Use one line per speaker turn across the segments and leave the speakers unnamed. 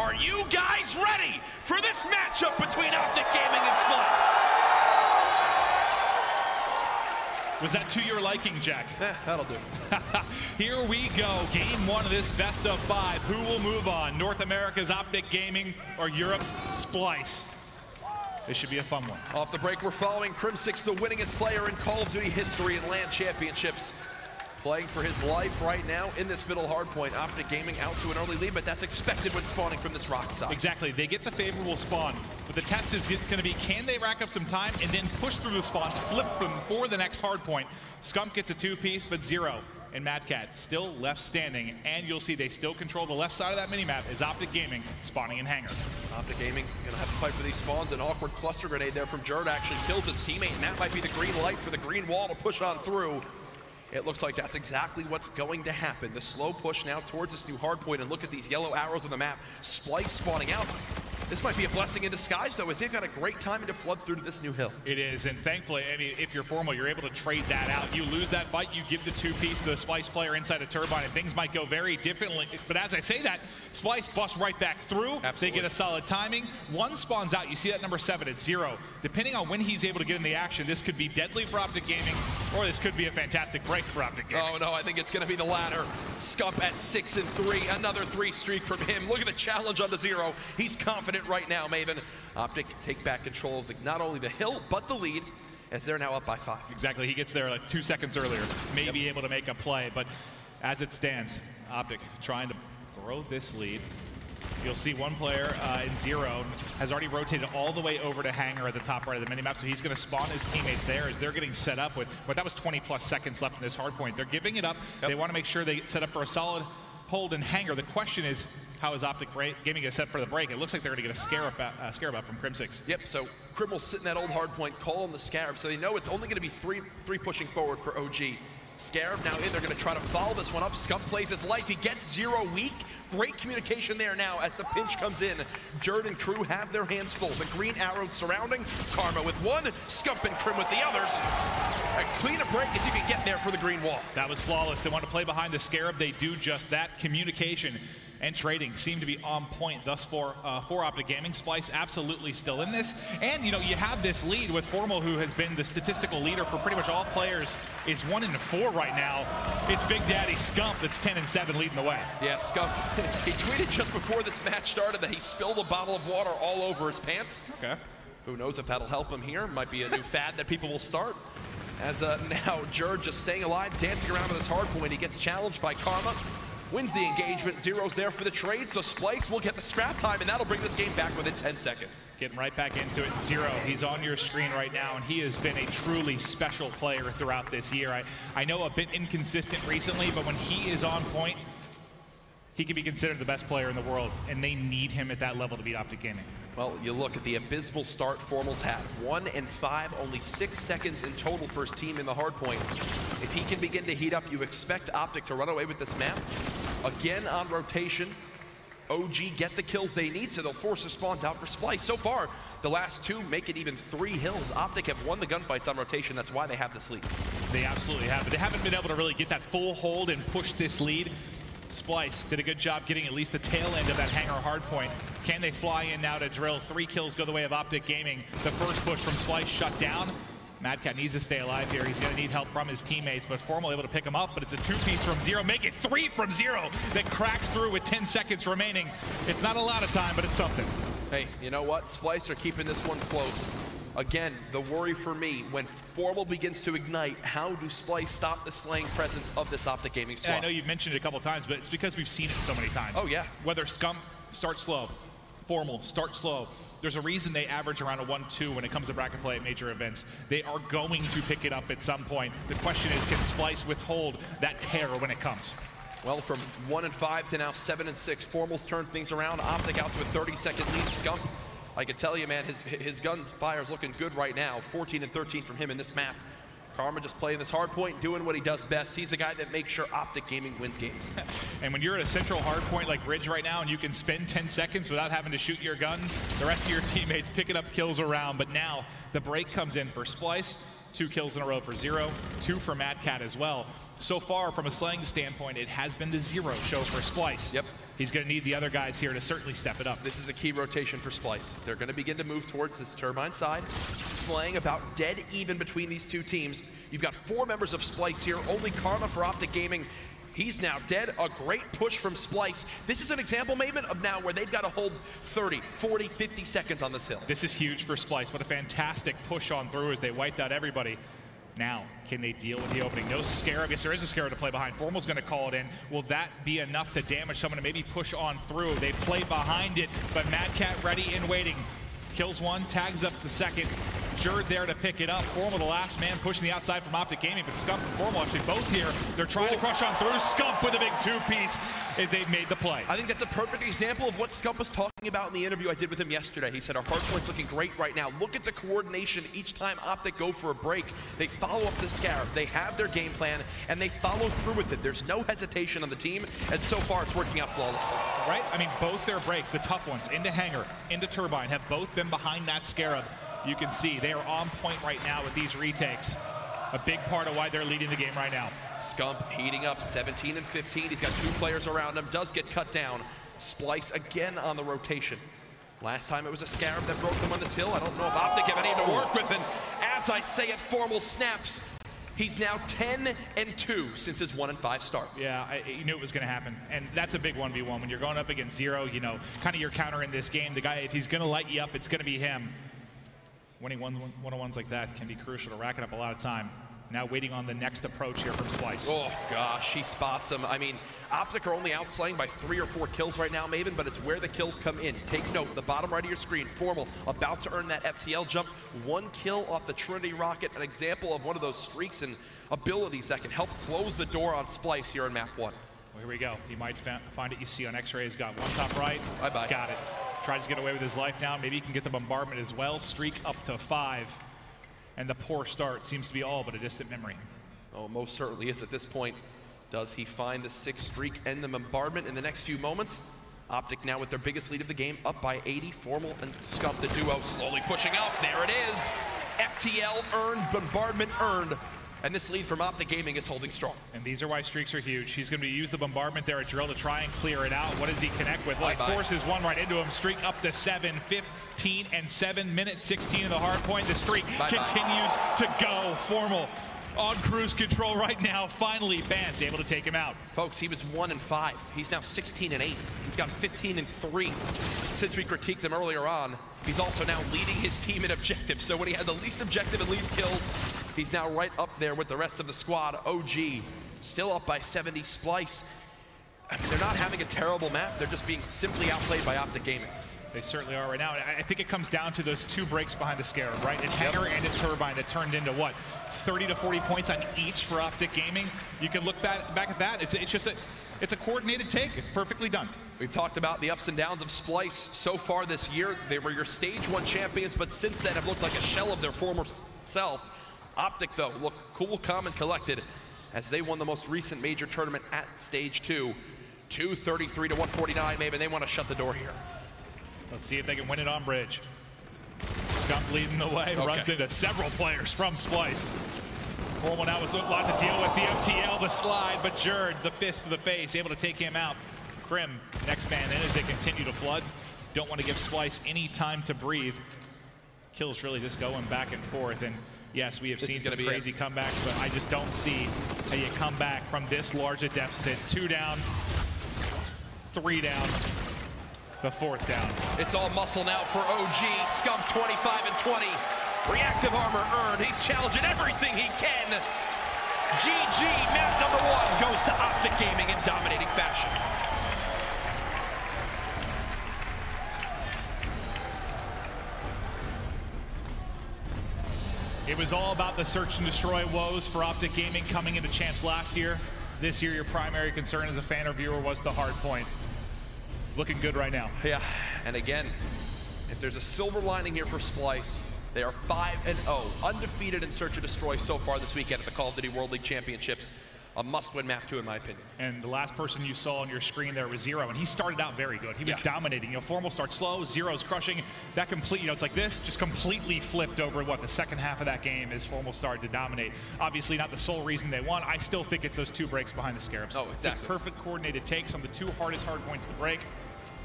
Are you guys ready for this matchup between Optic Gaming and Splice?
Was that to your liking, Jack?
That'll do.
Here we go, game one of this best of 5. Who will move on? North America's Optic Gaming or Europe's Splice? This should be a fun one.
Off the break, we're following Crimsix, the winningest player in Call of Duty history in LAN championships. Playing for his life right now in this middle hardpoint. Optic Gaming out to an early lead, but that's expected when spawning from this rock side.
Exactly, they get the favorable spawn, but the test is going to be, can they rack up some time and then push through the spawns, flip them for the next hardpoint. Scump gets a 2-piece, but Zero and Mad Cat still left standing, and you'll see they still control the left side of that minimap as Optic Gaming spawning in hangar.
Optic Gaming gonna have to fight for these spawns. An awkward cluster grenade there from Jerd actually kills his teammate, and that might be the green light for the green wall to push on through. It looks like that's exactly what's going to happen. The slow push now towards this new hardpoint, and look at these yellow arrows on the map. Splice spawning out. This might be a blessing in disguise, though, as they've got a great timing to flood through to this new hill.
It is, and thankfully, I mean, if you're Formal, you're able to trade that out. You lose that fight, you give the 2-piece to the Splice player inside a turbine, and things might go very differently. But as I say that, Splice busts right back through.
Absolutely.
They get a solid timing. One spawns out. You see that number 7 at 0. Depending on when he's able to get in the action, this could be deadly for Optic Gaming, or this could be a fantastic break for Optic Gaming.
Oh no, I think it's going to be the latter. Scump at 6 and 3, another 3 streak from him. Look at the challenge on the Zero. He's confident right now, Maven. Optic take back control of not only the hill, but the lead, as they're now up by 5.
Exactly, he gets there like 2 seconds earlier, maybe able to make a play, but as it stands, Optic trying to grow this lead. You'll see one player in Zero has already rotated all the way over to hangar at the top right of the minimap, so he's going to spawn his teammates there as they're getting set up with, but that was 20+ seconds left in this hardpoint. They're giving it up. They want to make sure they get set up for a solid hold and hangar. The question is, how is Optic Gaming get set for the break? It looks like they're going to get a scarab out from Crimsix.
Yep, so Crim will sit in that old hardpoint, call on the Scarab, so they know it's only going to be three pushing forward for OG. Scarab now in, they're going to try to follow this one up. Scump plays his life, he gets Zero weak. Great communication there now as the pinch comes in. Jerd and crew have their hands full. The green arrows surrounding. Karma with one, Scump and Crim with the others. A clean a break as you can get there for the green wall.
That was flawless. They want to play behind the Scarab. They do just that. Communication and trading seem to be on point thus for Optic Gaming. Splice absolutely still in this. And, you know, you have this lead with Formal, who has been the statistical leader for pretty much all players, is 1 and 4 right now. It's Big Daddy Scump that's 10 and 7 leading the way.
Yeah, Scump, he tweeted just before this match started that he spilled a bottle of water all over his pants.
Okay.
Who knows if that'll help him here. Might be a new fad that people will start. As now Jerd just staying alive, dancing around with his hardpoint. He gets challenged by Karma. Wins the engagement. Zero's there for the trade, so Splice will get the scrap time, and that'll bring this game back within 10 seconds.
Getting right back into it. Zero, he's on your screen right now, and he has been a truly special player throughout this year. I know a bit inconsistent recently, but when he is on point, he can be considered the best player in the world, and they need him at that level to beat Optic Gaming.
Well, you look at the abysmal start Formal's had. 1 and 5, only 6 seconds in total for his team in the hardpoint. If he can begin to heat up, you expect Optic to run away with this map. Again on rotation, OG get the kills they need, so they'll force the spawns out for Splice. So far, the last 2 make it even 3 hills. Optic have won the gunfights on rotation. That's why they have this lead.
They absolutely have, but they haven't been able to really get that full hold and push this lead. Splice did a good job getting at least the tail end of that hangar hardpoint. Can they fly in now to drill? 3 kills go the way of Optic Gaming. The first push from Splice shut down. Mad Cat needs to stay alive here. He's going to need help from his teammates, but Formal able to pick him up, but it's a 2-piece from Zero. Make it 3 from Zero that cracks through with 10 seconds remaining. It's not a lot of time, but it's something.
Hey, you know what? Splice are keeping this one close. Again, the worry for me, when Formal begins to ignite, how do Splice stop the slaying presence of this Optic Gaming squad?
And I know you've mentioned it a couple times, but it's because we've seen it so many times.
Oh, yeah.
Whether Scump start slow, Formal start slow, there's a reason they average around a 1-2 when it comes to bracket play at major events. They are going to pick it up at some point. The question is, can Splice withhold that terror when it comes?
Well, from 1 and 5 to now 7 and 6, Formal's turned things around. Optic out to a 30-second lead. Scump, I can tell you, man, his gunfire is looking good right now. 14 and 13 from him in this map. Karma just playing this hard point, doing what he does best. He's the guy that makes sure Optic Gaming wins games.
And when you're at a central hard point like Bridge right now and you can spend 10 seconds without having to shoot your gun, the rest of your teammates picking up kills around. But now the break comes in for Splice. 2 kills in a row for Zero, 2 for Mad Cat as well. So far, from a slaying standpoint, it has been the Zero show for Splyce.
Yep.
He's going to need the other guys here to certainly step it up.
This is a key rotation for Splyce. They're going to begin to move towards this Turbine side, slaying about dead even between these two teams. You've got 4 members of Splyce here, only Karma for Optic Gaming. He's now dead. A great push from Splyce. This is an example, Maven, of now where they've got to hold 30, 40, 50 seconds on this hill.
This is huge for Splyce. What a fantastic push on through as they wiped out everybody. Now, can they deal with the opening? No Scarab. Yes, there is a Scarab to play behind. Formal's going to call it in. Will that be enough to damage someone to maybe push on through? They play behind it, but Mad Cat ready and waiting. Kills one, tags up the second. Jerd there to pick it up. Formal, the last man, pushing the outside from Optic Gaming, but Scump and Formal actually both here. They're trying to crush on through. Scump with a big 2-piece as they've made the play.
I think that's a perfect example of what Scump was talking about in the interview I did with him yesterday. He said our hardpoint's looking great right now. Look at the coordination each time Optic go for a break. They follow up the Scarab. They have their game plan, and they follow through with it. There's no hesitation on the team, and so far it's working out flawlessly.
Right? I mean, both their breaks, the tough ones, into Hangar, into Turbine, have both been behind that Scarab. You can see they are on point right now with these retakes. A big part of why they're leading the game right now.
Scump heating up, 17 and 15. He's got 2 players around him, does get cut down. Splyce again on the rotation. Last time it was a Scarab that broke them on this hill. I don't know if Optic have any to work with, and as I say it, Formal snaps. He's now 10 and 2 since his 1 and 5 start.
Yeah, you knew it was going to happen, and that's a big 1v1. When you're going up against Zero, you know, kind of your counter in this game. The guy, if he's going to light you up, it's going to be him. Winning one-on-ones like that can be crucial to rack it up a lot of time. Now waiting on the next approach here from Splyce.
Oh gosh, he spots him. I mean, Optic are only outslaying by 3 or 4 kills right now, Maven, but it's where the kills come in. Take note, the bottom right of your screen, Formal, about to earn that FTL jump. 1 kill off the Trinity Rocket, an example of one of those streaks and abilities that can help close the door on Splyce here in map 1.
Well, here we go. He might find it. You see on X-ray, he's got one top right.
Bye-bye.
Got it. Tries to get away with his life now. Maybe he can get the bombardment as well. Streak up to 5. And the poor start seems to be all but a distant memory.
Oh, most certainly is at this point. Does he find the 6th streak and the bombardment in the next few moments? Optic now with their biggest lead of the game, up by 80. Formal and Scump, the duo, slowly pushing up. There it is. FTL earned, bombardment earned. And this lead from Optic Gaming is holding strong.
And these are why streaks are huge. He's going to use the bombardment there at Drill to try and clear it out. What does he connect with? Well, he forces one right into him. Streak up to 7, 15 and 7, minute 16 in the hard point. The streak continues to go. Formal on cruise control right now. Finally, Vance able to take him out.
Folks, he was 1 and 5. He's now 16 and 8. He's got 15 and 3. Since we critiqued him earlier on, he's also now leading his team in objectives. So when he had the least objective and least kills, he's now right up there with the rest of the squad. OG still up by 70. Splyce, I mean, they're not having a terrible map. They're just being simply outplayed by Optic Gaming.
They certainly are right now. And I think it comes down to those 2 breaks behind the Scarab, right? And Hangar and a Turbine that turned into what? 30 to 40 points on each for Optic Gaming. You can look back at that. It's a coordinated take. It's perfectly done.
We've talked about the ups and downs of Splyce so far this year. They were your stage 1 champions, but since then have looked like a shell of their former self. Optic, though, look cool, calm, and collected as they won the most recent major tournament at stage 2. 233 to 149, maybe they want to shut the door here.
Let's see if they can win it on bridge. Scump leading the way, runs into several players from Splyce. Formal now with a lot to deal with. The FTL, the slide, but Jerd, the fist to the face, able to take him out. Krim, next man in as they continue to flood. Don't want to give Splyce any time to breathe. Kills really just going back and forth. And yes, we have seen some crazy comebacks, but I just don't see how you come back from this large a deficit. 2 down, 3 down. The 4th down.
It's all muscle now for OG. Scump 25 and 20. Reactive armor earned. He's challenging everything he can. GG, map number 1 goes to Optic Gaming in dominating fashion.
It was all about the search and destroy woes for Optic Gaming coming into champs last year. This year, your primary concern as a fan or viewer was the hard point. Looking good right now.
Yeah, and again, if there's a silver lining here for Splyce, they are 5-0, undefeated in search and destroy so far this weekend at the Call of Duty World League Championships. a must-win map too, in my opinion.
And the last person you saw on your screen there was Zero, and he started out very good. He was dominating. You know, Formal starts slow, Zero's crushing. That complete, you know, it's like this, just completely flipped over what the second half of that game as Formal started to dominate. Obviously not the sole reason they won. I still think it's those 2 breaks behind the Scarabs.
Oh, exactly.
Just perfect coordinated takes on the 2 hardest hard points to break.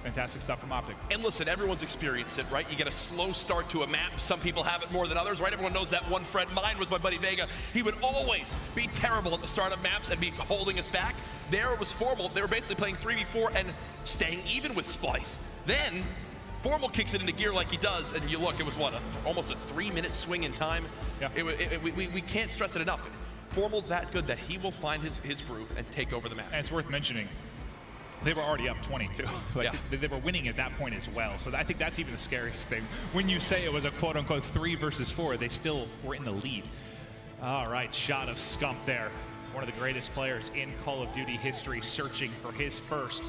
Fantastic stuff from Optic.
And listen, everyone's experienced it, right? You get a slow start to a map. Some people have it more than others, right? Everyone knows that one friend. Mine was my buddy Vega. He would always be terrible at the start of maps and be holding us back. There it was Formal. They were basically playing 3v4 and staying even with Splice. Then Formal kicks it into gear like he does, and you look, it was what, almost a 3-minute swing in time. Yeah. We can't stress it enough. Formal's that good that he will find his groove and take over the map.
And it's worth mentioning, they were already up 22. Like, they were winning at that point as well. So I think that's even the scariest thing. When you say it was a quote-unquote 3 versus 4, they still were in the lead. All right, shot of Scump there. One of the greatest players in Call of Duty history, searching for his first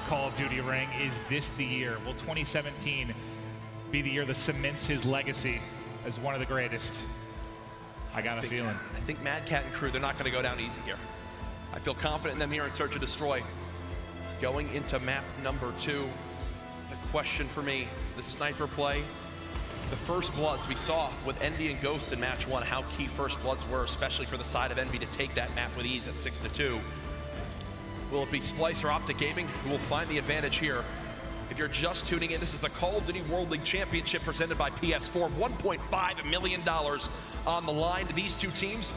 Call of Duty ring. Is this the year? Will 2017 be the year that cements his legacy as one of the greatest? I got a feeling.
I think Mad Cat and crew, they're not going to go down easy here. I feel confident in them here in Search and Destroy. Going into map number 2, the question for me, the sniper play, the first bloods we saw with Envy and Ghost in match 1, how key first bloods were, especially for the side of Envy to take that map with ease at 6-2. Will it be Splice or Optic Gaming who will find the advantage here? If you're just tuning in, this is the Call of Duty World League Championship presented by PS4. $1.5 million on the line. These 2 teams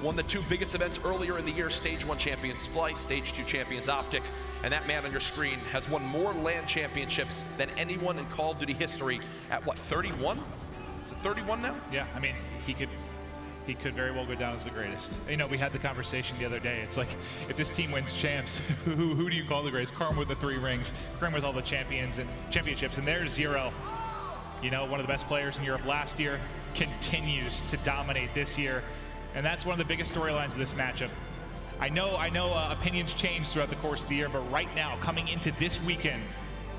won the 2 biggest events earlier in the year. Stage 1 champions Splice, Stage 2 champions Optic. And that man on your screen has won more LAN championships than anyone in Call of Duty history at what, 31? Is it 31 now?
Yeah, I mean, he could very well go down as the greatest. You know, we had the conversation the other day. It's like, if this team wins champs, who do you call the greatest? Karm with the 3 rings, Grim with all the championships, and there's Zero. You know, one of the best players in Europe last year, continues to dominate this year. And that's one of the biggest storylines of this matchup. I know opinions change throughout the course of the year, but right now, coming into this weekend,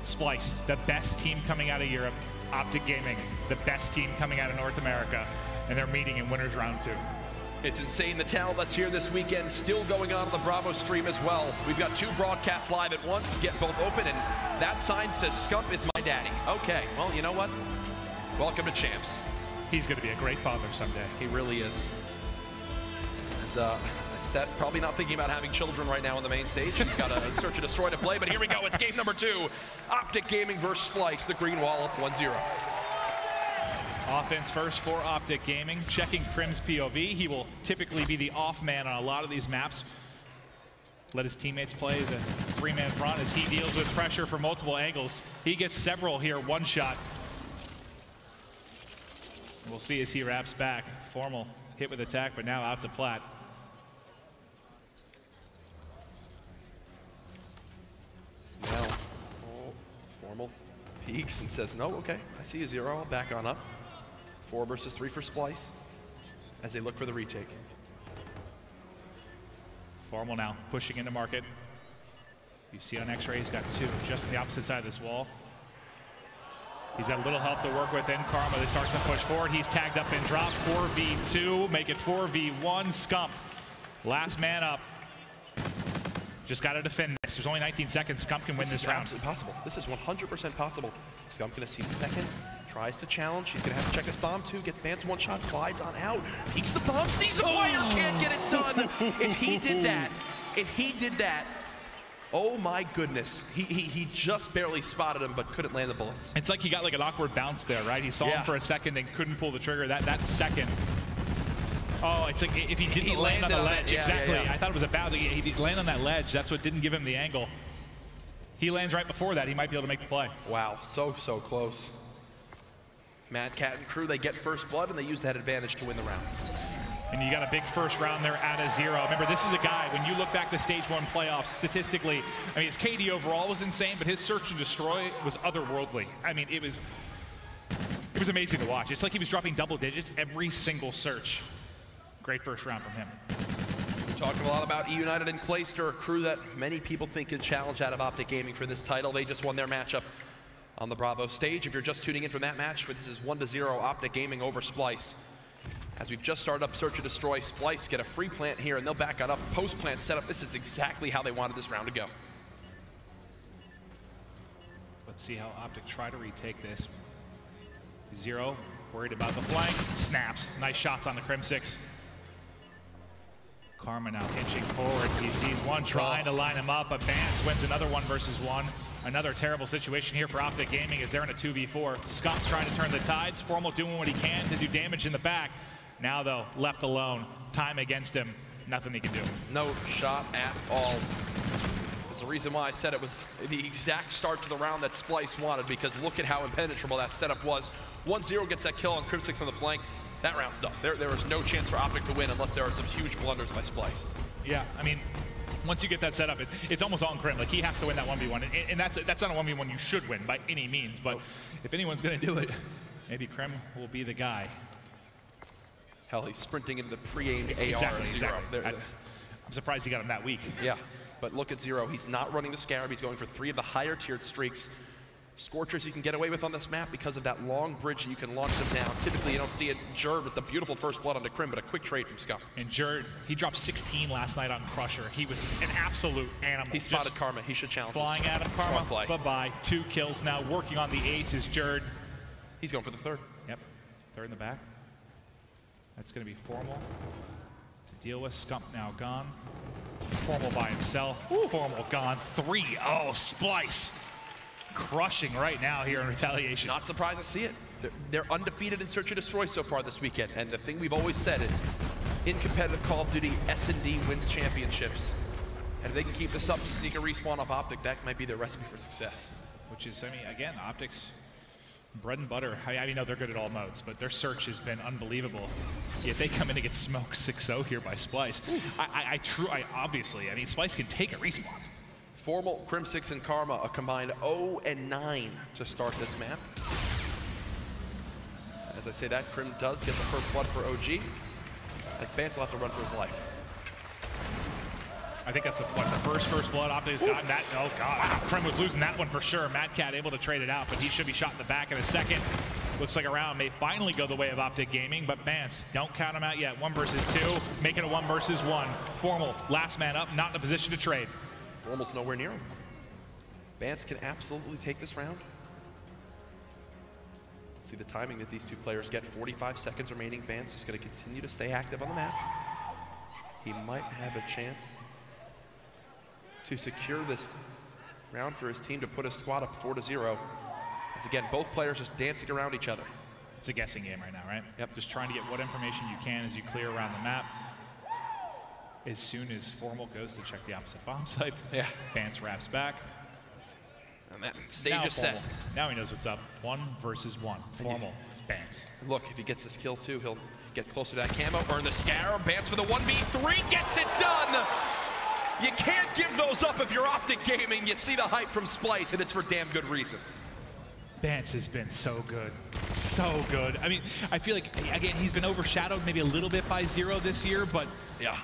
Splice, the best team coming out of Europe, Optic Gaming, the best team coming out of North America, and they're meeting in winners round 2.
It's insane. The talent that's here this weekend still going on the Bravo stream as well. We've got 2 broadcasts live at once. Get both open, and that sign says Scump is my daddy. Okay, well, you know what? Welcome to Champs.
He's going to be a great father someday.
He really is. As Seth probably not thinking about having children right now on the main stage. He's got a Search and Destroy to play, but here we go. It's game number 2. Optic Gaming versus Splice. The green wall up 1-0.
Offense first for Optic Gaming. Checking Crim's POV. He will typically be the off man on a lot of these maps. Let his teammates play the 3-man front as he deals with pressure from multiple angles. He gets several here, 1 shot. We'll see as he wraps back. Formal hit with attack, but now out to plat.
Now, Formal peeks and says, no, okay, I see a 0, I'll back on up. 4 versus 3 for Splice as they look for the retake.
Formal now pushing into market. You see on X-ray, he's got 2 just on the opposite side of this wall. He's got a little help to work with in Karma. They start to push forward. He's tagged up and dropped. 4v2, make it 4v1. Scump, last man up. Just got to defend this. There's only 19 seconds. Scump can win this round.
This is absolutely possible. This is 100% possible. Scump gonna see the second, tries to challenge. He's gonna have to check his bomb too. Gets bans 1 shot, slides on out. Peeks the bomb, sees a player, can't get it done. If he did that, oh my goodness. He just barely spotted him, but couldn't land the bullets.
It's like he got like an awkward bounce there, right? He saw him for a second and couldn't pull the trigger. That second. Oh, it's like if he didn't land on the ledge. Exactly. I thought it was a bounce. He didn't land on that ledge. That's what didn't give him the angle. He lands right before that. He might be able to make the play.
Wow, so close. Mad Cat and crew, they get first blood, and they use that advantage to win the round.
And you got a big first round there at a 0. Remember, this is a guy, when you look back to Stage 1 playoffs, statistically, I mean, his KD overall was insane, but his Search and Destroy was otherworldly. I mean, it was amazing to watch. It's like he was dropping double digits every single search. Great first round from him.
We're talking a lot about E-United and Clayster, a crew that many people think can challenge out of Optic Gaming for this title. They just won their matchup on the Bravo stage. If you're just tuning in from that match, this is 1-0 Optic Gaming over Splice. As we've just started up Search and Destroy, Splice get a free plant here, and they'll back it up. Post-plant setup, this is exactly how they wanted this round to go.
Let's see how Optic try to retake this. Zero, worried about the flank, snaps. Nice shots on the Crim6. Karma now hitching forward. He sees one, trying to line him up. Advance wins another 1v1. Another terrible situation here for Optic Gaming as they're in a 2v4. Scott's trying to turn the tides. Formal doing what he can to do damage in the back. Now, though, left alone. Time against him. Nothing he can do. No shot at all. There's a reason why I said it was the exact start to the round that Splice wanted, because look at how impenetrable that setup was. 1-0 gets that kill on Crim6 on the flank. That round's done. There was no chance for Optic to win unless there are some huge blunders by Splice. Yeah, I mean, once you get that set up, it's almost on Krim. Like, he has to win that 1v1. And that's not a 1v1 you should win by any means. But if anyone's going to do it, maybe Krim will be the guy.
Hell, he's sprinting into the pre-aimed AR.
Exactly. I'm surprised he got him that weak. Yeah, but look at Zero. He's not running the Scarab. He's going for 3 of the higher tiered streaks. Scorchers you can get away with on this map because of that long bridge that you can launch them down. Typically you don't see it. Jerd with the beautiful first blood onto Krim, but a quick trade from Scum. And Jerd, he dropped 16 last night on Crusher. He was an absolute animal. He spotted Karma. He should challenge flying at him, Karma. Bye-bye. 2 kills now. Working on the ace is Jerd. He's going for the third. Yep. Third in the back. That's going to be Formal to deal with. Scump now gone. Formal by himself. Ooh. Formal gone. 3. Oh, Splice. Crushing right now here in retaliation. Not surprised to see it. They're undefeated in Search and Destroy so far this weekend, and the thing we've always said is, in competitive Call of Duty, S&D wins championships. And if they can keep this up, sneak a respawn off Optic, that might be their recipe for success. Which is, I mean, again, Optic's bread and butter. I mean, they're good at all modes, but their search has been unbelievable. Yet they come in and get smoked 6-0 here by Splice. Obviously, I mean, Splice can take a respawn. Formal, Crim6, and Karma a combined 0-9 to start this map. As I say that, Krim does get the first blood for OG, as Bance will have to run for his life. I think that's the first blood Optic has gotten. That, oh God, wow. Krim was losing that one for sure. Mad Cat able to trade it out, but he should be shot in the back in a second. Looks like a round may finally go the way of Optic Gaming, but Bance, don't count him out yet. 1 versus 2, make it a 1 versus 1. Formal, last man up, not in a position to trade. Almost nowhere near him. Bance can absolutely take this round. Let's see the timing that these two players get. 45 seconds remaining. Bance is going to continue to stay active on the map. He might have a chance to secure this round for his team to put his squad up 4-0. As again, both players just dancing around each other. It's a guessing game right now, right? Yep. Just trying to get what information you can as you clear around the map. As soon as Formal goes to check the opposite bomb site, Bance wraps back. And that stage is set. Now he knows what's up. 1 versus 1. Formal, Bance. Look, if he gets this kill too, he'll get closer to that camo, earn the Scarab. Bance for the 1v3, gets it done! You can't give those up if you're Optic Gaming. You see the hype from Splice, and it's for damn good reason. Bance has been so good. So good. I mean, I feel like, again, he's been overshadowed maybe a little bit by Zero this year, but yeah.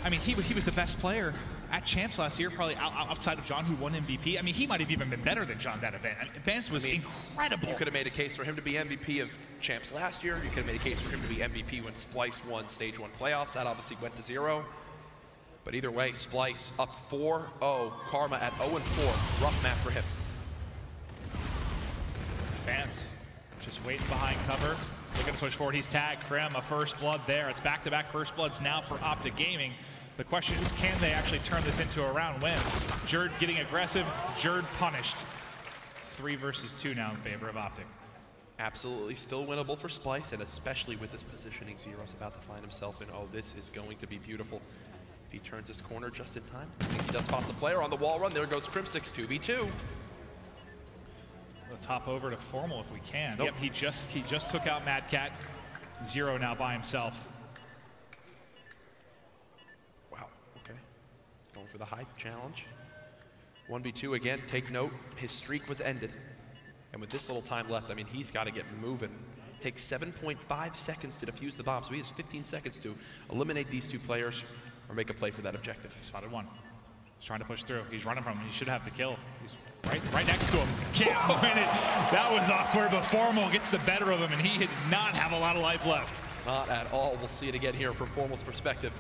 I mean, he was the best player at Champs last year, probably outside of John, who won MVP. I mean, he might have even been better than John that event. I mean, Bance was incredible. You could have made a case for him to be MVP of Champs last year. You could have made a case for him to be MVP when Splice won Stage 1 playoffs. That obviously went to 0. But either way, Splice up 4-0. Karma at 0-4. Rough map for him. Bance just waiting behind cover. Looking to push forward. He's tagged. Krim, a first blood there. It's back-to-back first bloods now for Optic Gaming. The question is, can they actually turn this into a round win? Jerd getting aggressive. Jerd punished. 3 versus 2 now in favor of Optic. Absolutely still winnable for Splice, and especially with this positioning, Zero's about to find himself in. Oh, this is going to be beautiful. If he turns this corner just in time. I think he does spot the player on the wall run. There goes Crim6, 2v2. Let's hop over to Formal if we can. Nope. Yep, he just took out Mad Cat. Zero now by himself. Wow, okay. Going for the hype challenge. 1v2 again, take note, his streak was ended. And with this little time left, I mean, he's got to get moving. Takes 7.5 seconds to defuse the bomb, so he has 15 seconds to eliminate these two players or make a play for that objective. Spotted 1. He's trying to push through. He's running from him. He should have the kill. He's right next to him. Can't win it. That was awkward, but Formal gets the better of him, and he did not have a lot of life left.
Not at all. We'll see it again here from Formal's perspective.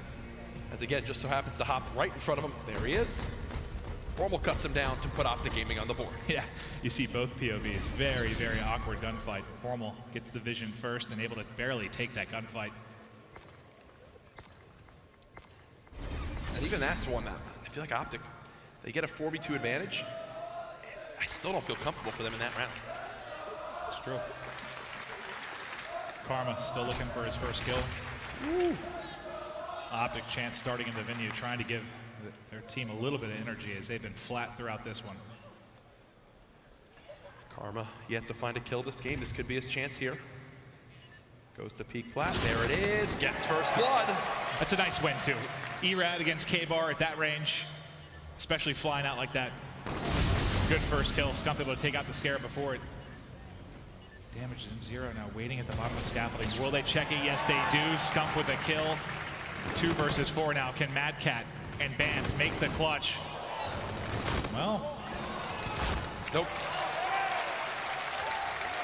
As again, just so happens to hop right in front of him. There he is. Formal cuts him down to put Optic Gaming on the board.
Yeah, you see both POVs. Very, very awkward gunfight. Formal gets the vision first and able to barely take that gunfight.
And even that's one that I feel like Optic, they get a 4v2 advantage. I still don't feel comfortable for them in that round.
It's true. Karma still looking for his first kill.
Woo.
Optic Chance starting in the venue, trying to give their team a little bit of energy as they've been flat throughout this one.
Karma yet to find a kill this game. This could be his chance here. Goes to peak plat. There it is. Gets first blood.
That's a nice win too. Erad against K-Bar at that range, especially flying out like that. Good first kill. Scump able to take out the Scarab before it. Damage in 0 now, waiting at the bottom of the scaffolding. Will they check it? Yes, they do. Scump with a kill. 2 versus 4 now. Can Mad Cat and Bance make the clutch? Well,
nope.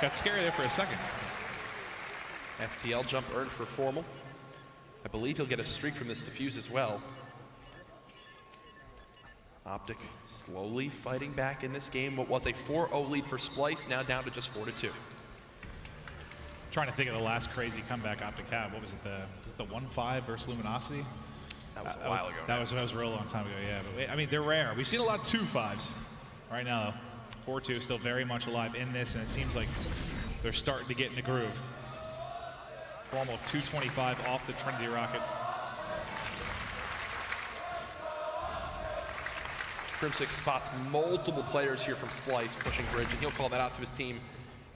Got scary there for a second.
FTL jump earned for Formal. I believe he'll get a streak from this defuse as well. Optic slowly fighting back in this game. What was a 4-0 lead for Splice, now down to just 4-2.
Trying to think of the last crazy comeback Optic had. What was it, the 1-5 versus Luminosity?
That was a while ago.
That was a real long time ago, yeah. But I mean, they're rare. We've seen a lot of 2-5s. Right now, 4-2 still very much alive in this, and it seems like they're starting to get in the groove. Formal 225 off the Trinity Rockets.
Crimsix spots multiple players here from Splice pushing bridge, and he'll call that out to his team.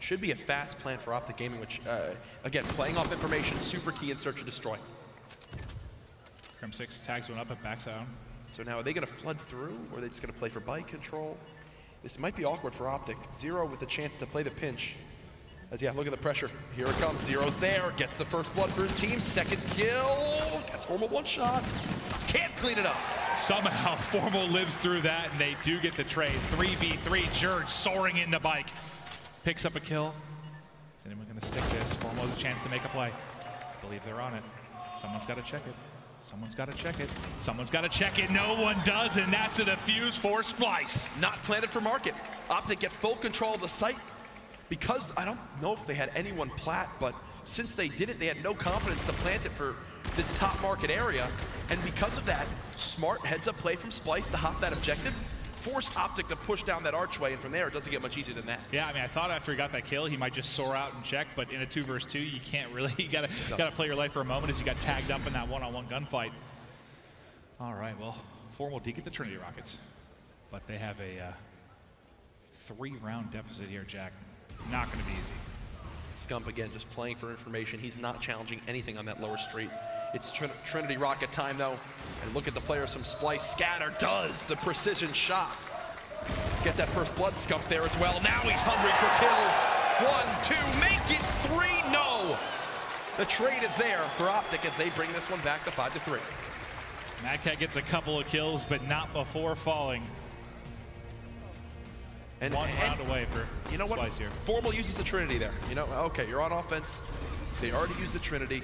Should be a fast plan for Optic Gaming, which, again, playing off information, super key in search and destroy.
Crimsix tags one up and backs out.
So now, are they going to flood through, or are they just going to play for bite control? This might be awkward for Optic. Zero with the chance to play the pinch. As yeah, look at the pressure. Here it comes. Zero's there. Gets the first blood for his team. Second kill. Gets Formal one shot. Can't clean it up.
Somehow Formal lives through that, and they do get the trade. 3v3. Jurge soaring into bike. Picks up a kill. Is anyone going to stick this? Formal has a chance to make a play. I believe they're on it. Someone's got to check it. Someone's got to check it. Someone's got to check it. No one does, and that's a defuse for Splice.
Not planted for market. Optic get full control of the site. Because I don't know if they had anyone plat, but since they did it, they had no confidence to plant it for this top market area. And because of that, smart heads-up play from Splice to hop that objective, forced Optic to push down that archway, and from there, it doesn't get much easier than that.
Yeah, I mean, I thought after he got that kill, he might just soar out and check, but in a 2 versus 2, you can't really, you gotta play your life for a moment as you got tagged up in that one-on-one gunfight. All right, well, Formal did get the Trinity Rockets, but they have a 3-round deficit here, Jack. Not going to be easy.
Scump again, just playing for information. He's not challenging anything on that lower street. It's Trinity Rocket time though. And look at the players from Splice. Scatter does the precision shot. Get that first blood. Scump there as well. Now he's hungry for kills. 1, 2, make it 3. No. The trade is there for Optic as they bring this one back to 5-3.
Mad Cat gets a couple of kills, but not before falling. And one round away for
you know what?
Splice here.
Formal uses the Trinity there. You know, okay, you're on offense. They already used the Trinity.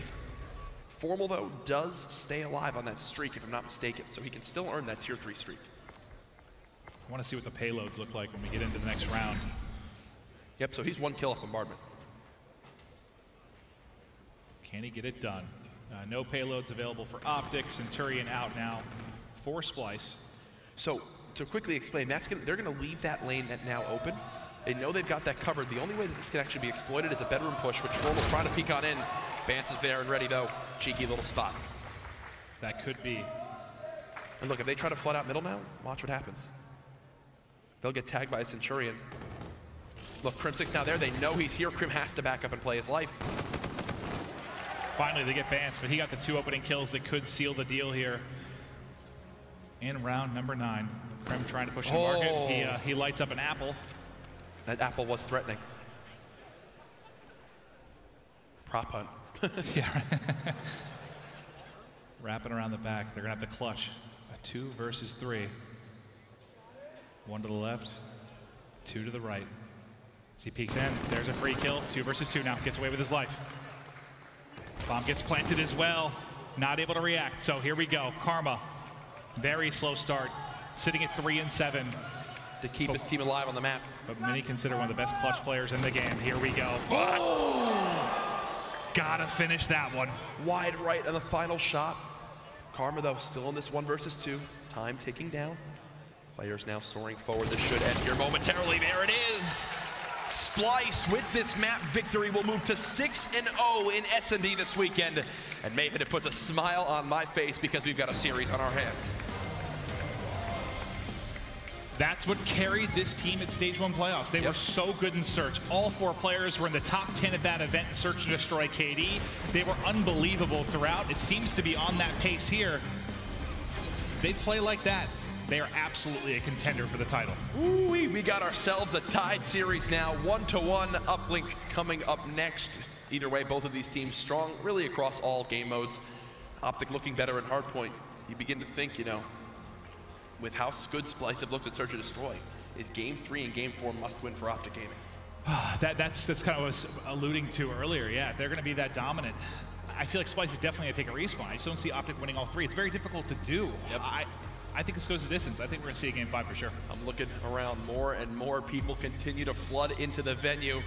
Formal, though, does stay alive on that streak, if I'm not mistaken, so he can still earn that tier 3 streak.
I want to see what the payloads look like when we get into the next round.
Yep, so he's 1 kill off bombardment.
Can he get it done? No payloads available for Optic. Centurion out now for Splice.
So, to quickly explain, they're going to leave that lane that now open. They know they've got that covered. The only way that this can actually be exploited is a bedroom push, which Formal trying to peek on in. Bance is there and ready, though. Cheeky little spot.
That could be.
And look, if they try to flood out middle now, watch what happens. They'll get tagged by a Centurion. Look, Crimsix now there. They know he's here. Crim has to back up and play his life.
Finally, they get Bance, but he got the 2 opening kills that could seal the deal here. In round number 9. Crim trying to push the market. He lights up an apple.
That apple was threatening. Prop hunt.
Yeah. Wrapping around the back. They're going to have to clutch. A 2 versus 3. 1 to the left, 2 to the right. As he peeks in, there's a free kill. 2 versus 2 now. Gets away with his life. Bomb gets planted as well. Not able to react, so here we go. Karma, very slow start, sitting at 3 and 7.
To keep his team alive on the map.
But many consider one of the best clutch players in the game. Here we go. Oh! Gotta finish that one.
Wide right on the final shot. Karma, though, still in this 1 versus 2. Time ticking down. Players now soaring forward. This should end here momentarily. There it is. Splice with this map victory will move to 6-0 in S&D this weekend. And maybe it puts a smile on my face because we've got a series on our hands.
That's what carried this team at Stage 1 playoffs. They were so good in Search. All 4 players were in the top 10 at that event in Search and Destroy KD. They were unbelievable throughout. It seems to be on that pace here. They play like that. They are absolutely a contender for the title.
Ooh, we got ourselves a tied series now. 1-1, Uplink coming up next. Either way, both of these teams strong really across all game modes. Optic looking better in Hardpoint. You begin to think, you know, with how good Splice have looked at Search and Destroy, is Game 3 and Game 4 must win for Optic Gaming.
That's kind of what I was alluding to earlier. Yeah, if they're going to be that dominant, I feel like Splice is definitely going to take a respawn. I just don't see Optic winning all 3. It's very difficult to do.
Yep.
I think this goes the distance. I think we're going to see a Game 5 for sure.
I'm looking around, more and more people continue to flood into the venue.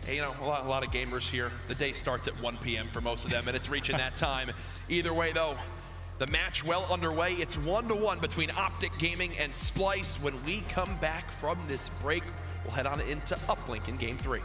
Hey, you know, a lot of gamers here. The day starts at 1 p.m. for most of them, and it's reaching that time. Either way, though, the match well underway. It's 1-1 between Optic Gaming and Splice. When we come back from this break, we'll head on into Uplink in Game 3.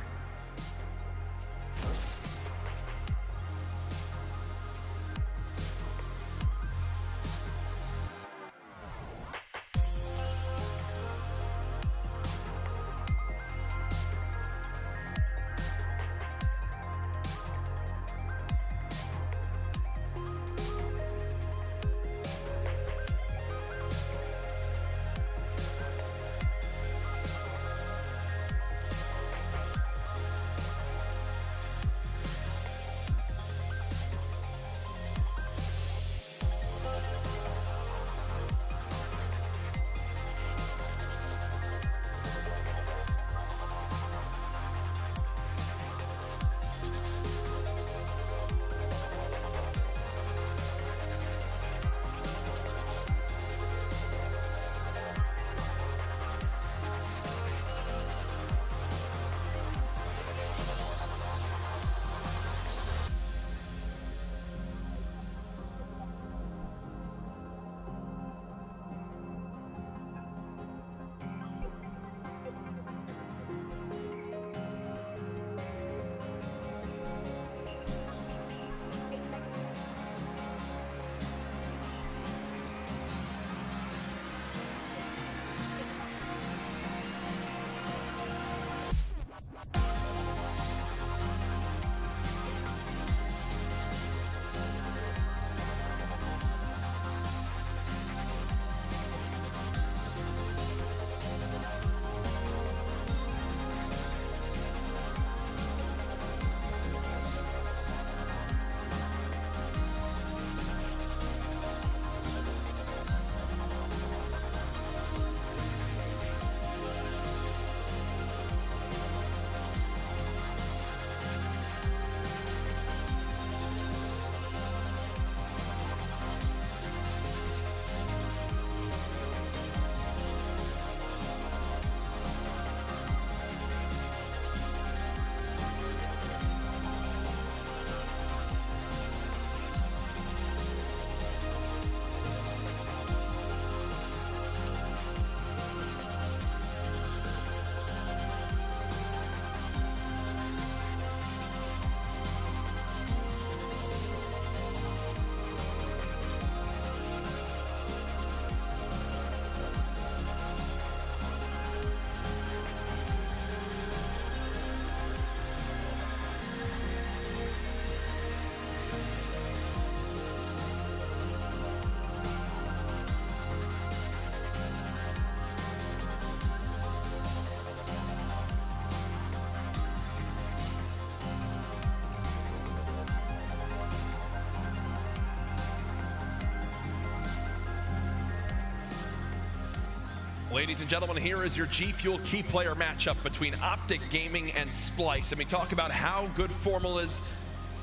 Ladies and gentlemen, here is your G Fuel key player matchup between Optic Gaming and Splice. And we talk about how good Formal is.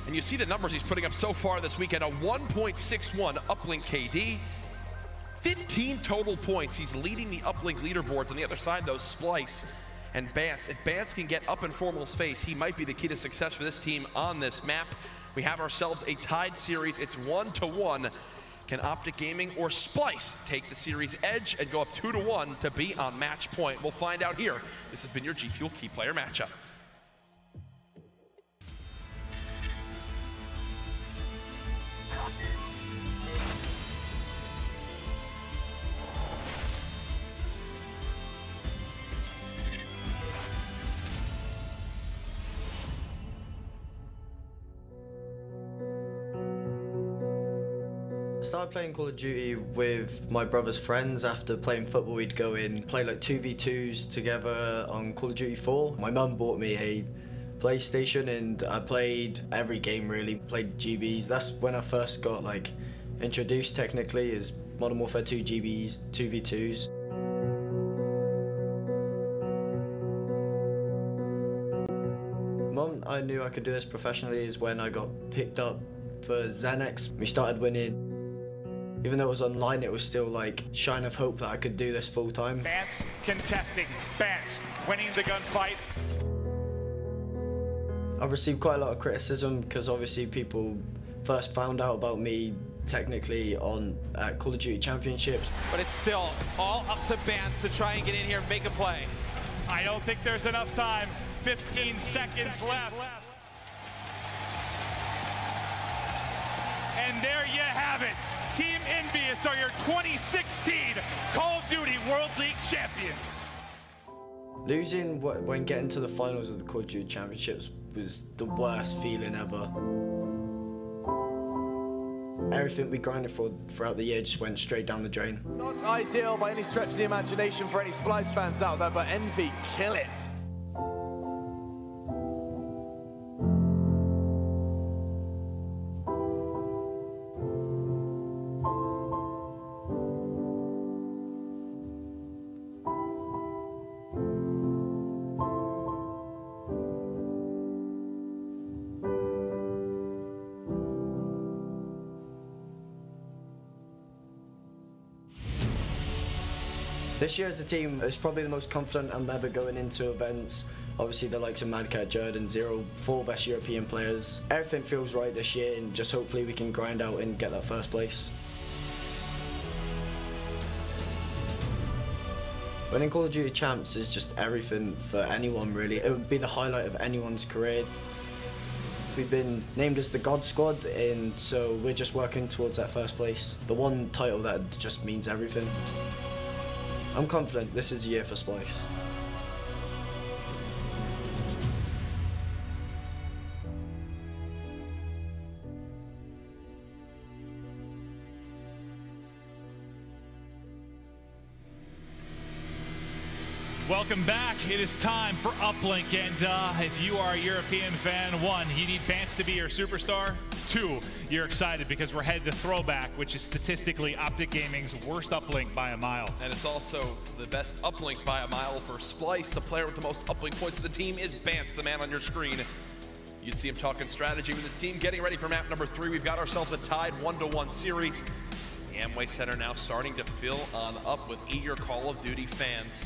And you see the numbers he's putting up so far this weekend, a 1.61 uplink KD, 15 total points. He's leading the uplink leaderboards. On the other side, though, Splyce and Bance. If Bance can get up in Formal's face, he might be the key to success for this team on this map. We have ourselves a tied series. It's 1-1. Can Optic Gaming or Splyce take the series edge and go up 2-1 to be on match point? We'll find out here. This has been your G Fuel Key Player Matchup.
I started playing Call of Duty with my brother's friends. After playing football, we'd go in, play like 2v2s together on Call of Duty 4. My mum bought me a PlayStation and I played every game really, played GBs. That's when I first got like introduced technically is Modern Warfare 2 GBs, 2v2s. Mum, I knew I could do this professionally is when I got picked up for Xanax. We started winning. Even though it was online, it was still like shine of hope that I could do this full time.
Bance contesting, Bance winning the gunfight.
I've received quite a lot of criticism because obviously people first found out about me technically on Call of Duty Championships.
But it's still all up to Bance to try and get in here and make a play.
I don't think there's enough time. 15 seconds left. And there you have it. Team Envious are your 2016 Call of Duty World League champions.
Losing when getting to the finals of the Call of Duty Championships was the worst feeling ever. Everything we grinded for throughout the year just went straight down the drain.
Not ideal by any stretch of the imagination for any Splyce fans out there, but Envy kill it.
This year as a team, it's probably the most confident I'm ever going into events. Obviously the likes of Mad Cat, Jerd and Zero, 4 best European players. Everything feels right this year and just hopefully we can grind out and get that first place. Winning Call of Duty Champs is just everything for anyone really. It would be the highlight of anyone's career. We've been named as the God Squad and so we're just working towards that first place. The one title that just means everything. I'm confident this is a year for Splyce.
Welcome back. It is time for Uplink, and if you are a European fan, 1, you need Bance to be your superstar. 2, you're excited because we're headed to Throwback, which is statistically Optic Gaming's worst uplink by a mile.
And it's also the best uplink by a mile for Splyce. The player with the most uplink points of the team is Bance, the man on your screen. You can see him talking strategy with his team, getting ready for map number 3. We've got ourselves a tied 1-1 series. The Amway Center now starting to fill on up with eager Call of Duty fans.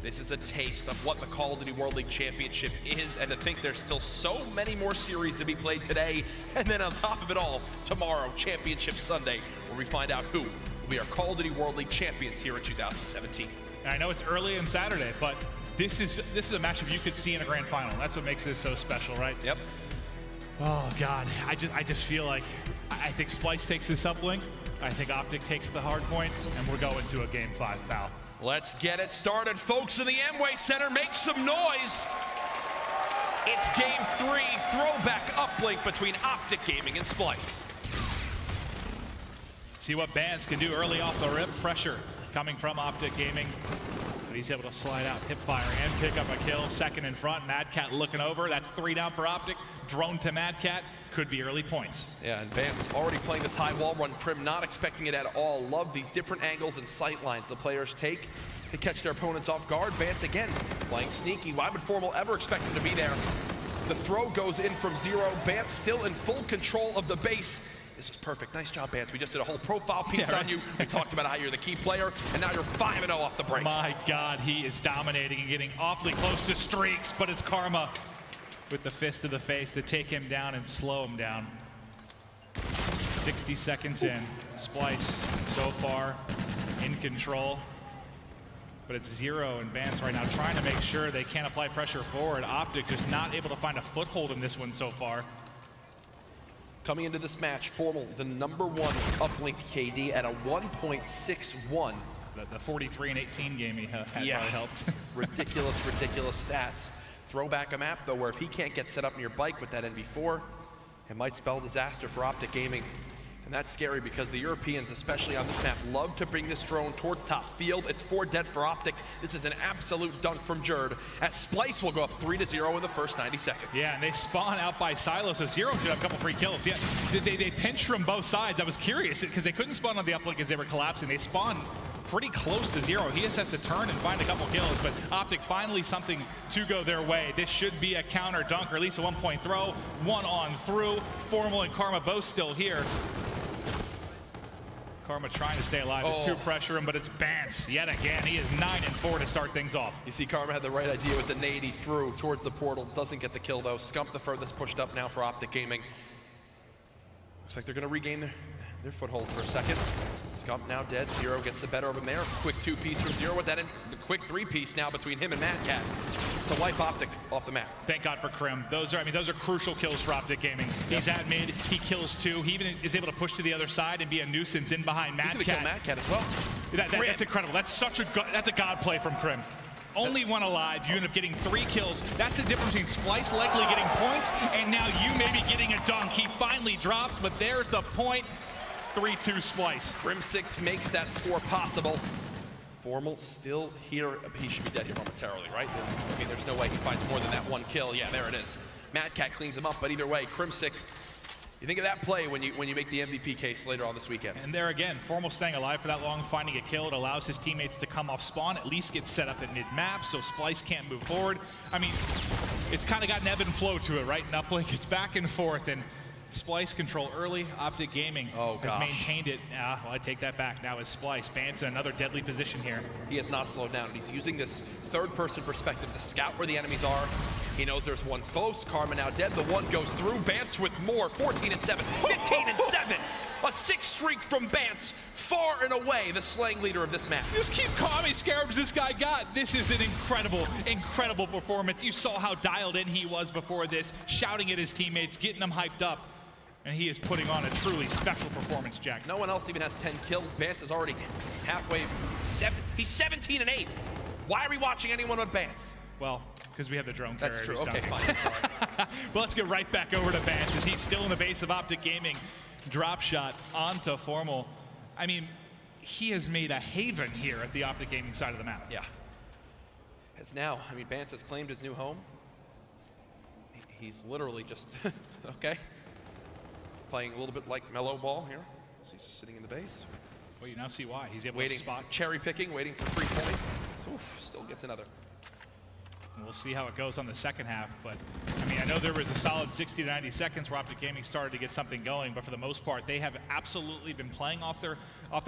This is a taste of what the Call of Duty World League Championship is, and to think there's still so many more series to be played today, and then on top of it all, tomorrow, Championship Sunday, where we find out who will be our Call of Duty World League champions here in 2017.
And I know it's early on Saturday, but this is a matchup you could see in a grand final. That's what makes this so special, right?
Yep.
Oh God, I just feel like I think Splyce takes this uplink. I think Optic takes the hard point, and we're going to a Game 5, pal.
Let's get it started, folks, in the Amway Center. Make some noise. It's Game 3, Throwback uplink between Optic Gaming and Splyce.
See what Bance can do early off the rip. Pressure coming from Optic Gaming. But he's able to slide out, hip fire, and pick up a kill. Second in front, Mad Cat looking over. That's 3 down for Optic. Drone to Mad Cat. Could be early points.
Yeah, and Bance already playing this high wall run. Prim not expecting it at all. Love these different angles and sight lines the players take to catch their opponents off guard. Bance again playing sneaky. Why would Formal ever expect him to be there? The throw goes in from Zero. Bance still in full control of the base. This is perfect. Nice job, Bance. We just did a whole profile piece on you. We talked about how you're the key player, and now you're 5-0 off the break.
My God, he is dominating and getting awfully close to streaks, but it's Karma with the fist to the face to take him down and slow him down. 60 seconds in. Splice so far in control. But it's Zero and Bance right now trying to make sure they can't apply pressure forward. Optic just not able to find a foothold in this one so far.
Coming into this match, Formal, the #1 uplink KD at a 1.61.
The 43 and 18 game he had probably helped.
ridiculous stats. Throwback a map, though, where if he can't get set up near Bike with that NV4, it might spell disaster for Optic Gaming. And that's scary because the Europeans, especially on this map, love to bring this drone towards top field. It's 4 dead for Optic. This is an absolute dunk from Jerd, as Splice will go up 3-0 in the first 90 seconds.
Yeah, and they spawn out by Silo, so Zero should have a couple free kills. Yeah, they pinched from both sides. I was curious because they couldn't spawn on the uplink as they were collapsing. They spawned pretty close to Zero. He just has to turn and find a couple kills, but Optic finally something to go their way. This should be a counter dunk, or at least a 1-point throw. 1 on through. Formal and Karma both still here. Karma trying to stay alive. There's 2 pressure him, but it's Bance yet again. He is 9-4 to start things off.
You see Karma had the right idea with the nade he threw towards the portal. Doesn't get the kill though. Scump the furthest pushed up now for Optic Gaming. Looks like they're gonna regain their foothold for a second. Scump now dead. Zero gets the better of him there. Quick 2-piece from Zero with that the quick 3-piece now between him and Mad Cat to wipe Optic off the map.
Thank God for Krim. Those are crucial kills for Optic Gaming. He's at mid, he kills 2. He even is able to push to the other side and be a nuisance in behind Mad Cat.
He's gonna kill Mad Cat as well.
That's incredible. That's a God play from Krim. Only 1 alive, you end up getting 3 kills. That's the difference between Splice likely getting points and now you may be getting a dunk. He finally drops, but there's the point. 3-2 Splice.
Crim6 makes that score possible. Formal still here. He should be dead here momentarily, right? There's no way he finds more than that 1 kill. Yeah, there it is. Mad Cat cleans him up, but either way, Crim6, you think of that play when you make the MVP case later on this weekend.
And there again, Formal staying alive for that long, finding a kill. It allows his teammates to come off spawn, at least get set up at mid-map, so Splice can't move forward. I mean, it's kind of got an ebb and flow to it, right? And uplink, it's back and forth, and Splice control early. Optic Gaming has maintained it. Well, I take that back. Now is Splice. Bance in another deadly position here.
He has not slowed down. He's using this third-person perspective to scout where the enemies are. He knows there's 1 close. Karma now dead. The 1 goes through. Bance with more. 14-7. 15-7. A 6th streak from Bance. Far and away the slaying leader of this match.
Just keep calm, how many scarabs this guy got. This is an incredible performance. You saw how dialed in he was before this, shouting at his teammates, getting them hyped up. And he is putting on a truly special performance, Jack.
No one else even has 10 kills. Bance is already halfway. He's 17-8. Why are we watching anyone but Bance?
Well, because we have the drone carrier.
That's true. Okay, fine.
Well, let's get right back over to Bance as he's still in the base of Optic Gaming. Drop shot onto Formal. I mean, he has made a haven here at the Optic Gaming side of the map.
Yeah. As now, I mean, Bance has claimed his new home. He's literally just, okay. Playing a little bit like mellow ball here. So he's just sitting in the base.
Well, you now see why. He's able
to
spot.
Cherry picking, waiting for 3 points. So still gets another.
And we'll see how it goes on the second half. But I mean, I know there was a solid 60 to 90 seconds where Optic Gaming started to get something going, but for the most part, they have absolutely been playing off their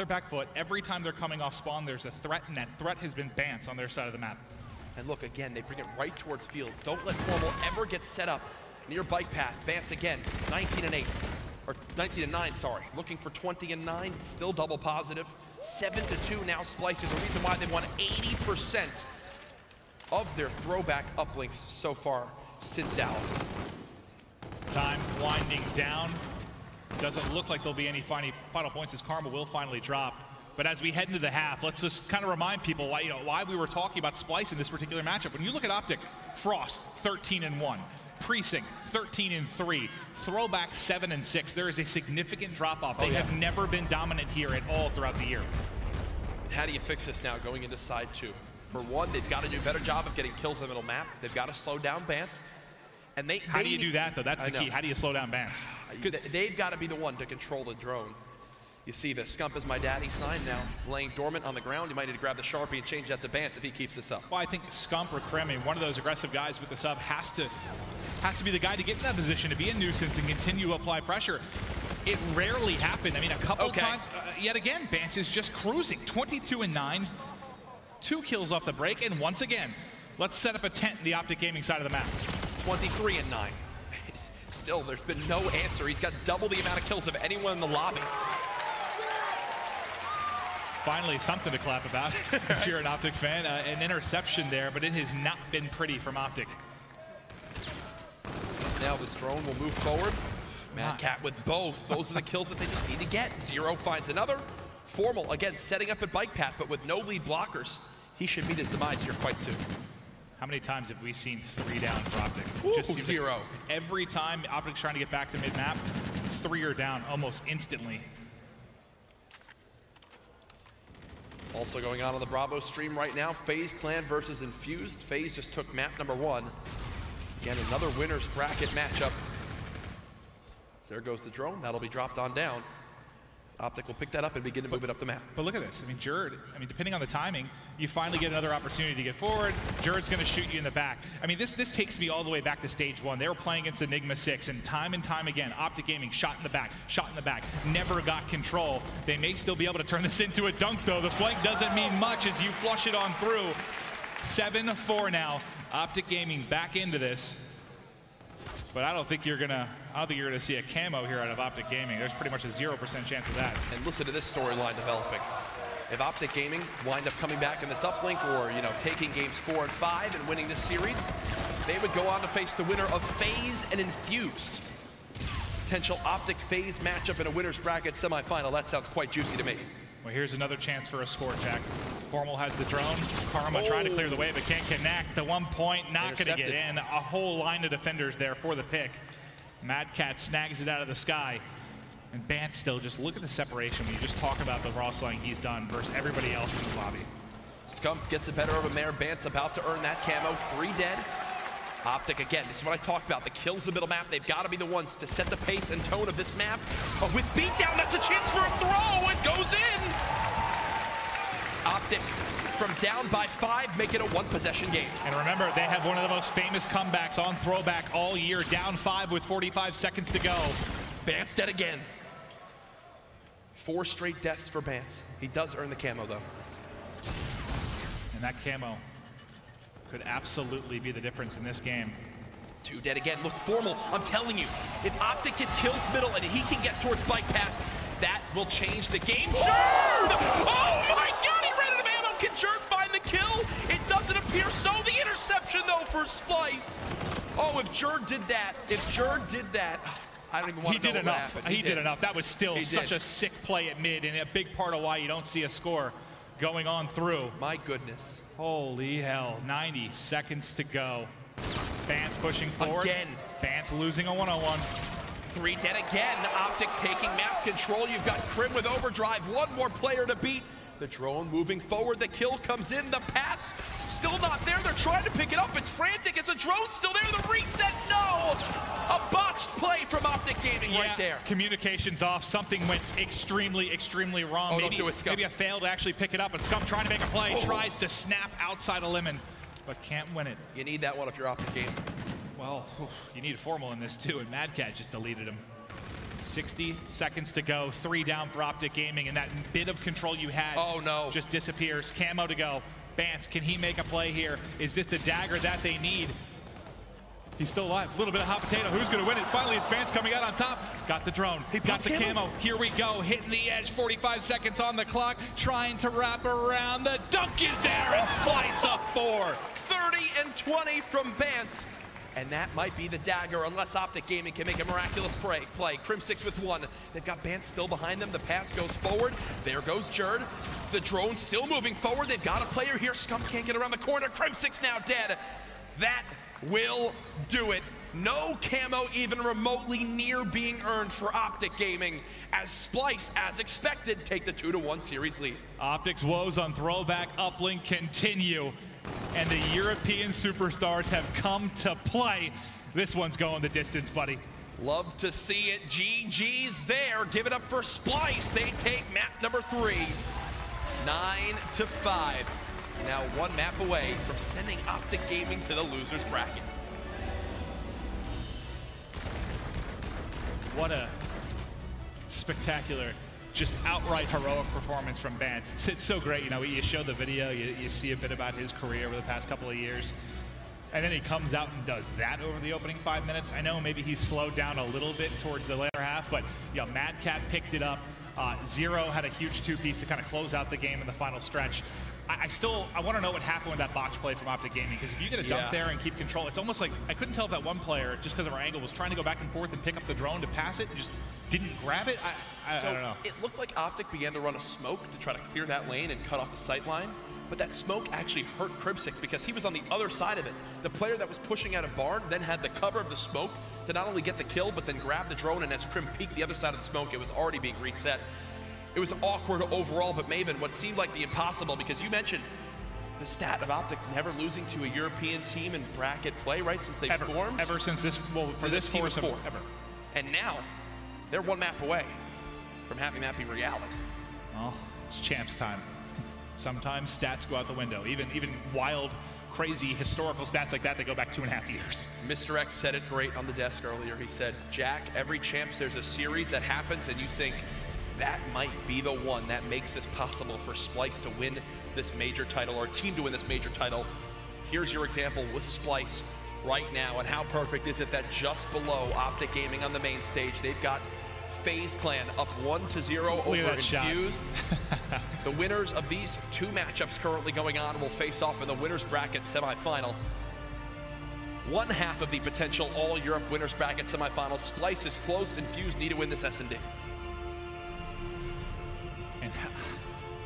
back foot. Every time they're coming off spawn, there's a threat, and that threat has been Bance on their side of the map.
And look, again, they bring it right towards field. Don't let Formal ever get set up near bike path. Bance again, 19-8. Or 19-9, sorry. Looking for 20-9, still double positive. 7-2 now. Splice is a reason why they've won 80% of their throwback uplinks so far since Dallas.
Time winding down. Doesn't look like there'll be any final points as Karma will finally drop. But as we head into the half, let's just kind of remind people why we were talking about Splice in this particular matchup. When you look at Optic, Frost 13-1. Precinct 13-3, Throwback 7-6. There is a significant drop-off. They have never been dominant here at all throughout the year.
How do you fix this now going into side 2? For one, they've got to do a better job of getting kills in the middle map. They've got to slow down Bance. And
how do you do that though? That's the key. How do you slow down Bance?
They've got to be the one to control the drone. You see the Scump is my daddy sign now laying dormant on the ground. You might need to grab the Sharpie and change that to Bance if he keeps this up.
Well, I think Scump or Krim, one of those aggressive guys with the sub, has to has to be the guy to get in that position, to be a nuisance and continue to apply pressure. It rarely happened. I mean, a couple of times, yet again, Bance is just cruising. 22-9, 2 kills off the break, and once again, let's set up a tent in the Optic Gaming side of the map.
23-9. Still, there's been no answer. He's got double the amount of kills of anyone in the lobby.
Finally, something to clap about if you're an Optic fan. An interception there, but it has not been pretty from Optic.
Now this drone will move forward. Mad Cat with both. Those are the kills that they just need to get. Zero finds another. Formal, again, setting up at bike path, but with no lead blockers. He should meet his demise here quite soon.
How many times have we seen 3 down for Optic?
Ooh,
just
zero.
Like every time Optic's trying to get back to mid-map, 3 are down almost instantly.
Also going on the Bravo stream right now, FaZe Clan versus Infused. FaZe just took map number 1. Again, another winner's bracket matchup. So there goes the drone. That'll be dropped on down. Optic will pick that up and begin to move it up the map.
But look at this. I mean, Jerd, depending on the timing, you finally get another opportunity to get forward. Jerd's going to shoot you in the back. I mean, this takes me all the way back to stage 1. They were playing against Enigma 6, and time again, Optic Gaming shot in the back, never got control. They may still be able to turn this into a dunk, though. The flank doesn't mean much as you flush it on through. 7-4 now. Optic Gaming back into this. But I don't think you're gonna see a camo here out of Optic Gaming. There's pretty much a 0% chance of that.
And listen to this storyline developing. If Optic Gaming wind up coming back in this uplink, or taking games 4 and 5 and winning this series, they would go on to face the winner of FaZe and Infused. Potential Optic FaZe matchup in a winner's bracket semifinal. That sounds quite juicy to me.
Well, here's another chance for a score, Jack. Formal has the drone. Karma trying to clear the way, but can't connect. The 1 point, not going to get in. A whole line of defenders there for the pick. Mad Cat snags it out of the sky. And Bance still, just look at the separation when you just talk about the raw slowing he's done versus everybody else in the lobby.
Scump gets it better of him there. Bance about to earn that camo. 3 dead. Optic, again, this is what I talked about. The kills in the middle map, they've got to be the ones to set the pace and tone of this map. Oh, with beatdown, that's a chance for a throw. It goes in. Optic, from down by 5, make it a 1-possession game.
And remember, they have one of the most famous comebacks on throwback all year. Down 5 with 45 seconds to go.
Bance dead again. 4 straight deaths for Bance. He does earn the camo, though.
And that camo could absolutely be the difference in this game.
2 dead again. Look, Formal, I'm telling you, if Optic get kills middle and he can get towards bike path, that will change the game. Jerd! Oh my God, he ran out of ammo. Can Jerd find the kill? It doesn't appear so. The interception, though, for Splice. Oh, if Jerd did that, I don't even want to know what happened.
He did enough. That was still such a sick play at mid, and a big part of why you don't see a score going on through.
My goodness.
Holy hell, 90 seconds to go. Bance pushing forward.
Again.
Bance losing a 1-on-1.
3 dead again. Optic taking map control. You've got Krim with overdrive. 1 more player to beat. The drone moving forward. The kill comes in. The pass still not there. They're trying to pick it up. It's frantic. Is the drone still there? The reset, no! A botched play from Optic Gaming right there.
Communication's off. Something went extremely wrong. Maybe a fail to actually pick it up. And Scum trying to make a play. Tries to snap outside of Lemon, but can't win it.
You need that one if you're Optic Gaming.
Well, you need a Formal in this too, and Mad Cat just deleted him. 60 seconds to go, 3 down for Optic Gaming, and that bit of control you had just disappears. Camo to go. Bance, can he make a play here? Is this the dagger that they need? He's still alive. A little bit of hot potato. Who's going to win it? Finally, it's Bance coming out on top. Got the drone. He got the camo. Here we go. Hitting the edge. 45 seconds on the clock. Trying to wrap around. The dunk is there, and Splice up 4.
30 and 20 from Bance. And that might be the dagger unless Optic Gaming can make a miraculous play. Crim 6 with 1. They've got Bance still behind them. The pass goes forward. There goes Jerd. The drone still moving forward. They've got a player here. Scum can't get around the corner. Crim 6 now dead. That will do it. No camo even remotely near being earned for Optic Gaming as Splice, as expected, take the 2-1 series lead.
Optic's woes on throwback uplink continue, and the European superstars have come to play. This one's going the distance, buddy.
Love to see it. GG's there. Give it up for Splice. They take map number 3. 9-5. Now 1 map away from sending Optic Gaming to the losers bracket.
what a spectacular, just outright heroic performance from Bance. It's so great, you know, you show the video, you see a bit about his career over the past couple of years, and then he comes out and does that over the opening 5 minutes. I know maybe he's slowed down a little bit towards the later half, but you know, Mad Cat picked it up. Zero had a huge two-piece to kind of close out the game in the final stretch. I want to know what happened with that botch play from Optic Gaming, because if you get a dump there and keep control, it's almost like I couldn't tell if that one player, just because of our angle, was trying to go back and forth and pick up the drone to pass it and just didn't grab it. I don't know.
It looked like Optic began to run a smoke to try to clear that lane and cut off the sight line, but that smoke actually hurt Crimsix because he was on the other side of it. The player that was pushing out of barn then had the cover of the smoke to not only get the kill, but then grab the drone, and as Crim peeked the other side of the smoke, it was already being reset. It was awkward overall, but Maven, what seemed like the impossible, because you mentioned the stat of Optic never losing to a European team in bracket play, right, since they formed?
Ever since this, well, for this foursome, ever.
And now, they're one map away from having that be reality.
Well, it's champs time. Sometimes stats go out the window. Even wild, crazy, historical stats like that, they go back 2.5 years.
Mr. X said it great on the desk earlier. He said, Jack, every champs, there's a series that happens and you think, that might be the one that makes this possible for Splice to win this major title, or a team to win this major title. Here's your example with Splice right now, and how perfect is it that just below Optic Gaming on the main stage, they've got FaZe Clan up 1-0 over Infused. The winners of these two matchups currently going on will face off in the winners bracket semifinal. One half of the potential all-Europe winners bracket semifinal. Splice is close. Infused need to win this S&D.
And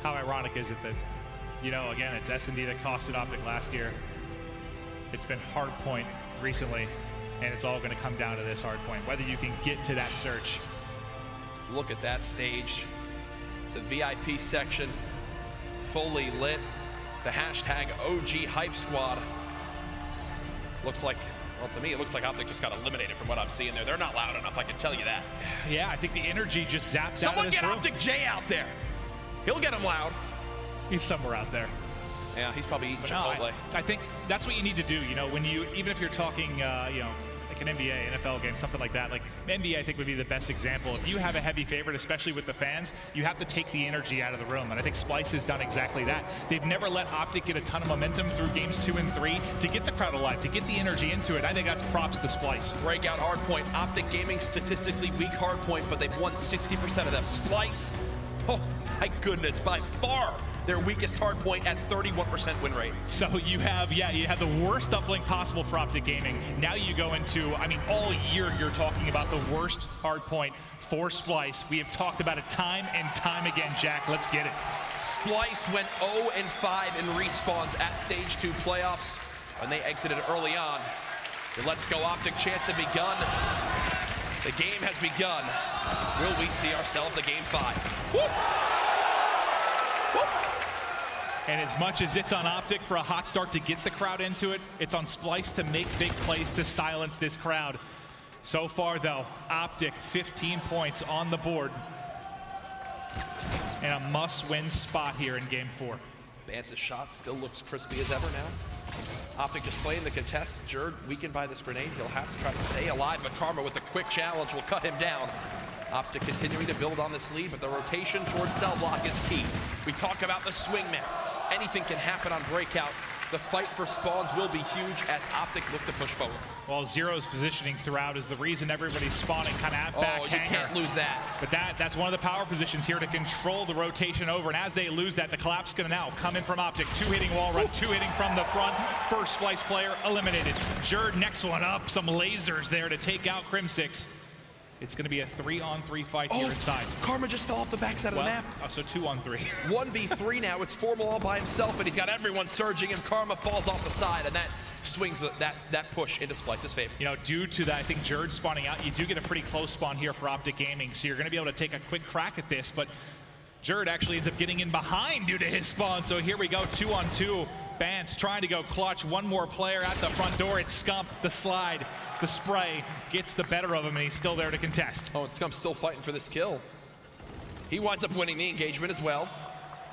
how ironic is it that, you know, again, it's S&D that costed Optic last year. It's been Hardpoint recently, and it's all going to come down to this Hardpoint, whether you can get to that search.
Look at that stage. The VIP section fully lit. The hashtag OG Hype Squad. Looks like, well, to me, it looks like Optic just got eliminated from what I'm seeing there. They're not loud enough, I can tell you that.
Yeah, I think the energy just zapped out of this room.
Someone get Optic J out there. He'll get him loud.
He's somewhere out there.
Yeah, he's probably eating Chipotle.
I think that's what you need to do, you know, when you, even if you're talking, you know, like an NBA, NFL game, something like that. Like NBA, I think, would be the best example. If you have a heavy favorite, especially with the fans, you have to take the energy out of the room. And I think Splice has done exactly that. They've never let Optic get a ton of momentum through games 2 and 3 to get the crowd alive, to get the energy into it. I think that's props to Splice.
Breakout Hardpoint. Optic Gaming statistically weak Hardpoint, but they've won 60% of them. Splice, oh my goodness, by far their weakest Hardpoint at 31% win rate.
So you have, yeah, you have the worst uplink possible for Optic Gaming. Now you go into, I mean, all year you're talking about the worst Hardpoint for Splice. We have talked about it time and time again, Jack. Let's get it.
Splice went 0-5 in respawns at Stage 2 playoffs when they exited early on. The Let's Go Optic chance had begun. The game has begun. Will we see ourselves a Game 5? Whoop! Whoop!
And as much as it's on Optic for a hot start to get the crowd into it, it's on Splice to make big plays to silence this crowd. So far, though, Optic 15 points on the board. And a must-win spot here in Game 4.
Bance's shot still looks crispy as ever now. Optic just playing the contest. Jerd weakened by this grenade. He'll have to try to stay alive, but Karma with a quick challenge will cut him down. Optic continuing to build on this lead, but the rotation towards cell block is key. We talk about the swing map. Anything can happen on breakout. The fight for spawns will be huge as Optic look to push forward.
Well, Zero's positioning throughout is the reason everybody's spawning kind of at back
hanger.
You
can't lose that.
But that's one of the power positions here to control the rotation over. And as they lose that, the collapse is going to now come in from Optic. 2 hitting wall run, 2 hitting from the front. First Splice player eliminated. Jerd next one up. Some lasers there to take out Crimsix. It's going to be a 3-on-3 fight here inside.
Karma just fell off the backside of the map.
Oh, so 2-on-3.
1v3 now. It's Formal all by himself, and he's got everyone surging him. Karma falls off the side, and that swings that push into Splice's favor.
You know, due to that, I think Jerd spawning out, you do get a pretty close spawn here for Optic Gaming, so you're going to be able to take a quick crack at this, but Jerd actually ends up getting in behind due to his spawn, so here we go, 2-on-2. Bance trying to go clutch. One more player at the front door. It's Scump, the slide. The spray gets the better of him, and he's still there to contest.
Oh, and Scump's still fighting for this kill. He winds up winning the engagement as well.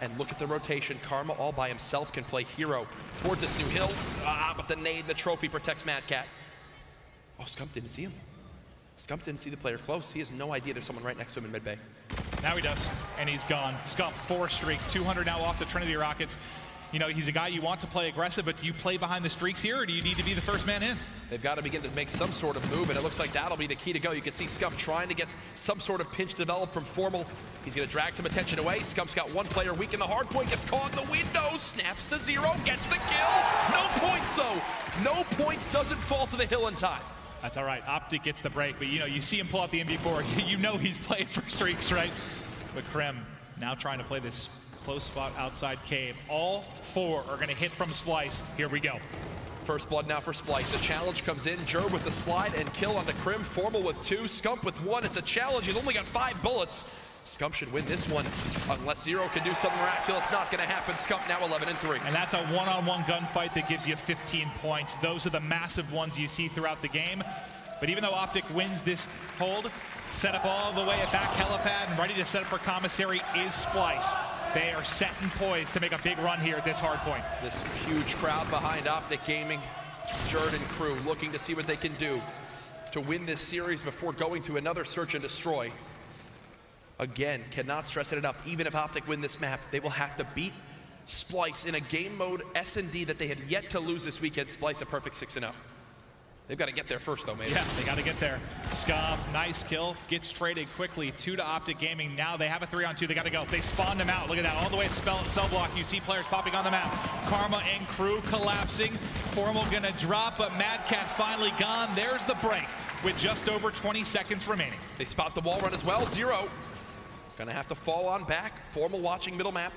And look at the rotation. Karma all by himself can play hero towards this new hill. But the nade, the trophy protects Mad Cat. Oh, Scump didn't see him. Scump didn't see the player close. He has no idea there's someone right next to him in mid-bay.
Now he does, and he's gone. Scump, 4 streak, 200 now off the Trinity Rockets. You know, he's a guy you want to play aggressive, but do you play behind the streaks here, or do you need to be the first man in?
They've got to begin to make some sort of move, and it looks like that'll be the key to go. You can see Scump trying to get some sort of pinch developed from Formal. He's going to drag some attention away. Scump's got one player weak in the hard point, gets caught in the window, snaps to 0, gets the kill. No points, though. No points, doesn't fall to the hill in time.
That's all right. Optic gets the break, but you know, you see him pull out the MV4. You know he's playing for streaks, right? But Krem now trying to play this close spot outside cave. All 4 are going to hit from Splice. Here we go.
First blood now for Splice. The challenge comes in. Jer with the slide and kill onto Krim. Formal with 2. Scump with 1. It's a challenge. He's only got 5 bullets. Scump should win this one unless 0 can do something miraculous. Not going to happen. Scump now 11-3.
And that's a one-on-one gunfight that gives you 15 points. Those are the massive ones you see throughout the game. But even though Optic wins this hold, set up all the way at back helipad and ready to set up for commissary is Splice. They are set and poised to make a big run here at this hard point.
This huge crowd behind Optic Gaming. Jerd and crew looking to see what they can do to win this series before going to another search and destroy. Again, cannot stress it enough. Even if Optic win this map, they will have to beat Splice in a game mode S&D that they had yet to lose this weekend. Splice a perfect 6-0. They've got to get there first, though, man.
Yeah, they got to get there. Scump, nice kill, gets traded quickly. 2 to Optic Gaming. Now they have a 3-on-2. They got to go. They spawned him out. Look at that. All the way at cell block. You see players popping on the map. Karma and crew collapsing. Formal going to drop, but Mad Cat finally gone. There's the break with just over 20 seconds remaining.
They spot the wall run as well. 0. Gonna have to fall on back. Formal watching middle map.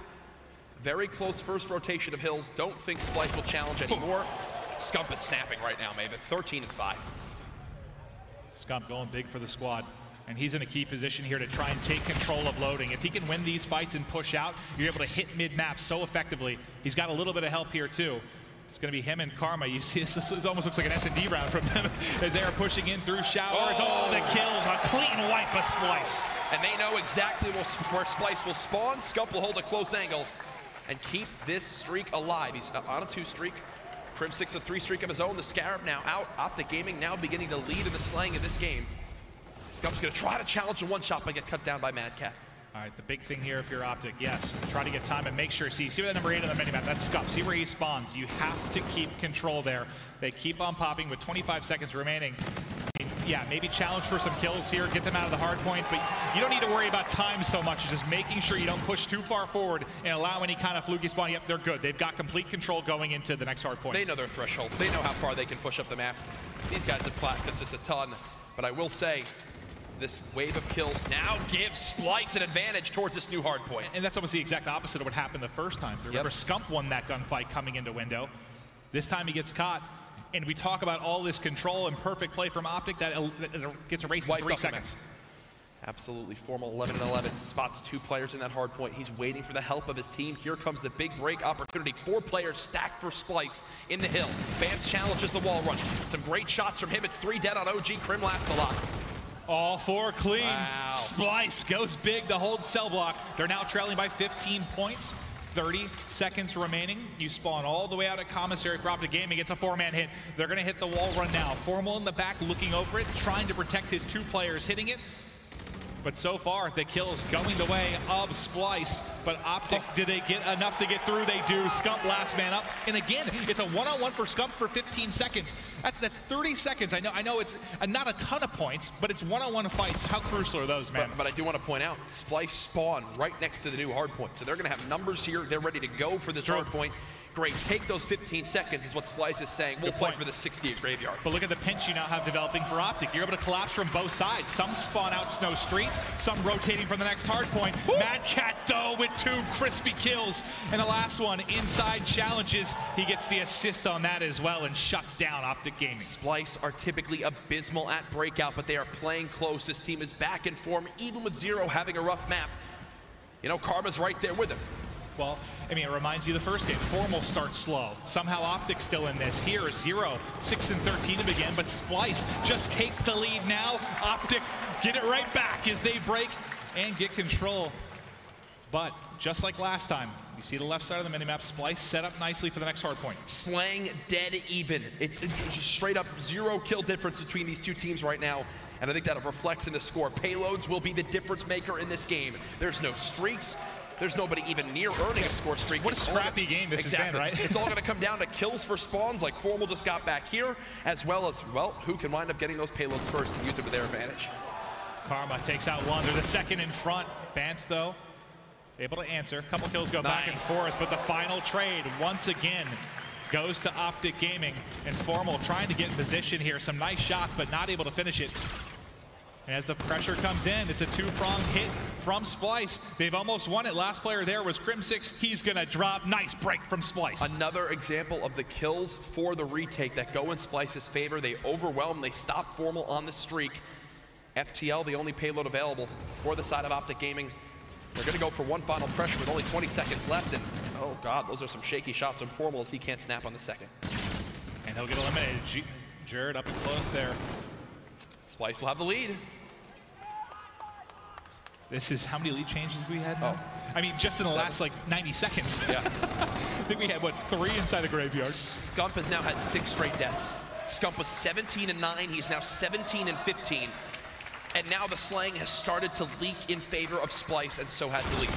Very close first rotation of hills. Don't think Splice will challenge anymore. Scump is snapping right now, Maven. 13-5.
Scump going big for the squad. And he's in a key position here to try and take control of loading. If he can win these fights and push out, you're able to hit mid-map so effectively. He's got a little bit of help here too. It's going to be him and Karma. You see, this almost looks like an S&D round from them as they are pushing in through showers. Oh, the kills, a clean wipe of Splice.
And they know exactly where Splice will spawn. Scump will hold a close angle and keep this streak alive. He's on a 2 streak. Krim 6 a 3 streak of his own. The Scarab now out. Optic Gaming now beginning to lead in the slaying of this game. Scump's going to try to challenge a one-shot but get cut down by Mad Cat.
All right, the big thing here if you're Optic, yes, try to get time and make sure, see where that number 8 on the minimap, that's Scump, see where he spawns. You have to keep control there. They keep on popping with 25 seconds remaining. I mean, yeah, maybe challenge for some kills here, get them out of the hard point, but you don't need to worry about time so much, just making sure you don't push too far forward and allow any kind of fluky spawn. Yep, they're good. They've got complete control going into the next hard point.
They know their threshold. They know how far they can push up the map. These guys have practiced this a ton, but I will say, this wave of kills now gives Splice an advantage towards this new hard point.
And that's almost the exact opposite of what happened the first time. Remember, Scump won that gunfight coming into window. This time he gets caught. And we talk about all this control and perfect play from Optic that gets erased in 3 seconds.
Absolutely. Formal 11-11. Spots 2 players in that hard point. He's waiting for the help of his team. Here comes the big break opportunity. 4 players stacked for Splice in the hill. Vance challenges the wall run. Some great shots from him. It's 3 dead on OG. Krim lasts a lot.
All 4 clean.
Wow.
Splice goes big to hold cell block. They're now trailing by 15 points. 30 seconds remaining. You spawn all the way out at commissary for Optic Gaming. It's a 4-man hit. They're going to hit the wall run now. Formal in the back looking over it, trying to protect his 2 players hitting it. But so far, the kill is going the way of Splice. But Optic, do they get enough to get through? They do. Scump last man up. And again, it's a one-on-one for Scump for 15 seconds. That's 30 seconds. I know it's not a ton of points, but it's one-on-one fights. How crucial are those, man?
But I do want to point out, Splice spawn right next to the new hard point. So they're going to have numbers here. They're ready to go for this hard point. Great, take those 15 seconds is what Splice is saying. We'll fight for the 60 at Graveyard.
But look at the pinch you now have developing for Optic. You're able to collapse from both sides. Some spawn out Snow Street, some rotating from the next hard point. Woo! Mad Cat, though, with 2 crispy kills. And the last one, inside challenges. He gets the assist on that as well and shuts down Optic Gaming.
Splice are typically abysmal at breakout, but they are playing close. This team is back in form, even with 0 having a rough map. You know, Karma's right there with him.
Well, I mean, it reminds you of the first game. Formal starts slow. Somehow Optic's still in this. Here is 0, 6 and 13 to begin, but Splice just take the lead now. Optic get it right back as they break and get control. But just like last time, you see the left side of the minimap, Splyce set up nicely for the next hard point.
Slang dead even. It's just straight up 0 kill difference between these two teams right now. And I think that reflects in the score. Payloads will be the difference maker in this game. There's no streaks. There's nobody even near earning a score streak.
What a scrappy game this has been, right?
It's all going to come down to kills for spawns like Formal just got back here, as well as, well, who can wind up getting those payloads first and use it to their advantage.
Karma takes out one. They're the second in front. Bance, though, able to answer. A couple kills go back and forth, but the final trade, once again, goes to Optic Gaming. And Formal trying to get in position here. Some nice shots, but not able to finish it. And as the pressure comes in, it's a 2-pronged hit from Splyce. They've almost won it. Last player there was Crim6. He's going to drop. Nice break from Splyce.
Another example of the kills for the retake that go in Splyce's favor. They overwhelm. They stop Formal on the streak. FTL, the only payload available for the side of Optic Gaming. They're going to go for one final pressure with only 20 seconds left. And, oh, God, those are some shaky shots on Formal as he can't snap on the second.
And he'll get eliminated. Jared up close there.
Splyce will have the lead.
This is how many lead changes we had now?
Oh.
I mean, just in the last, like, 90 seconds.
Yeah.
I think we had, what, 3 inside the graveyard?
Scump has now had 6 straight deaths. Scump was 17-9. He's now 17-15. And now the slang has started to leak in favor of Splyce, and so has the lead.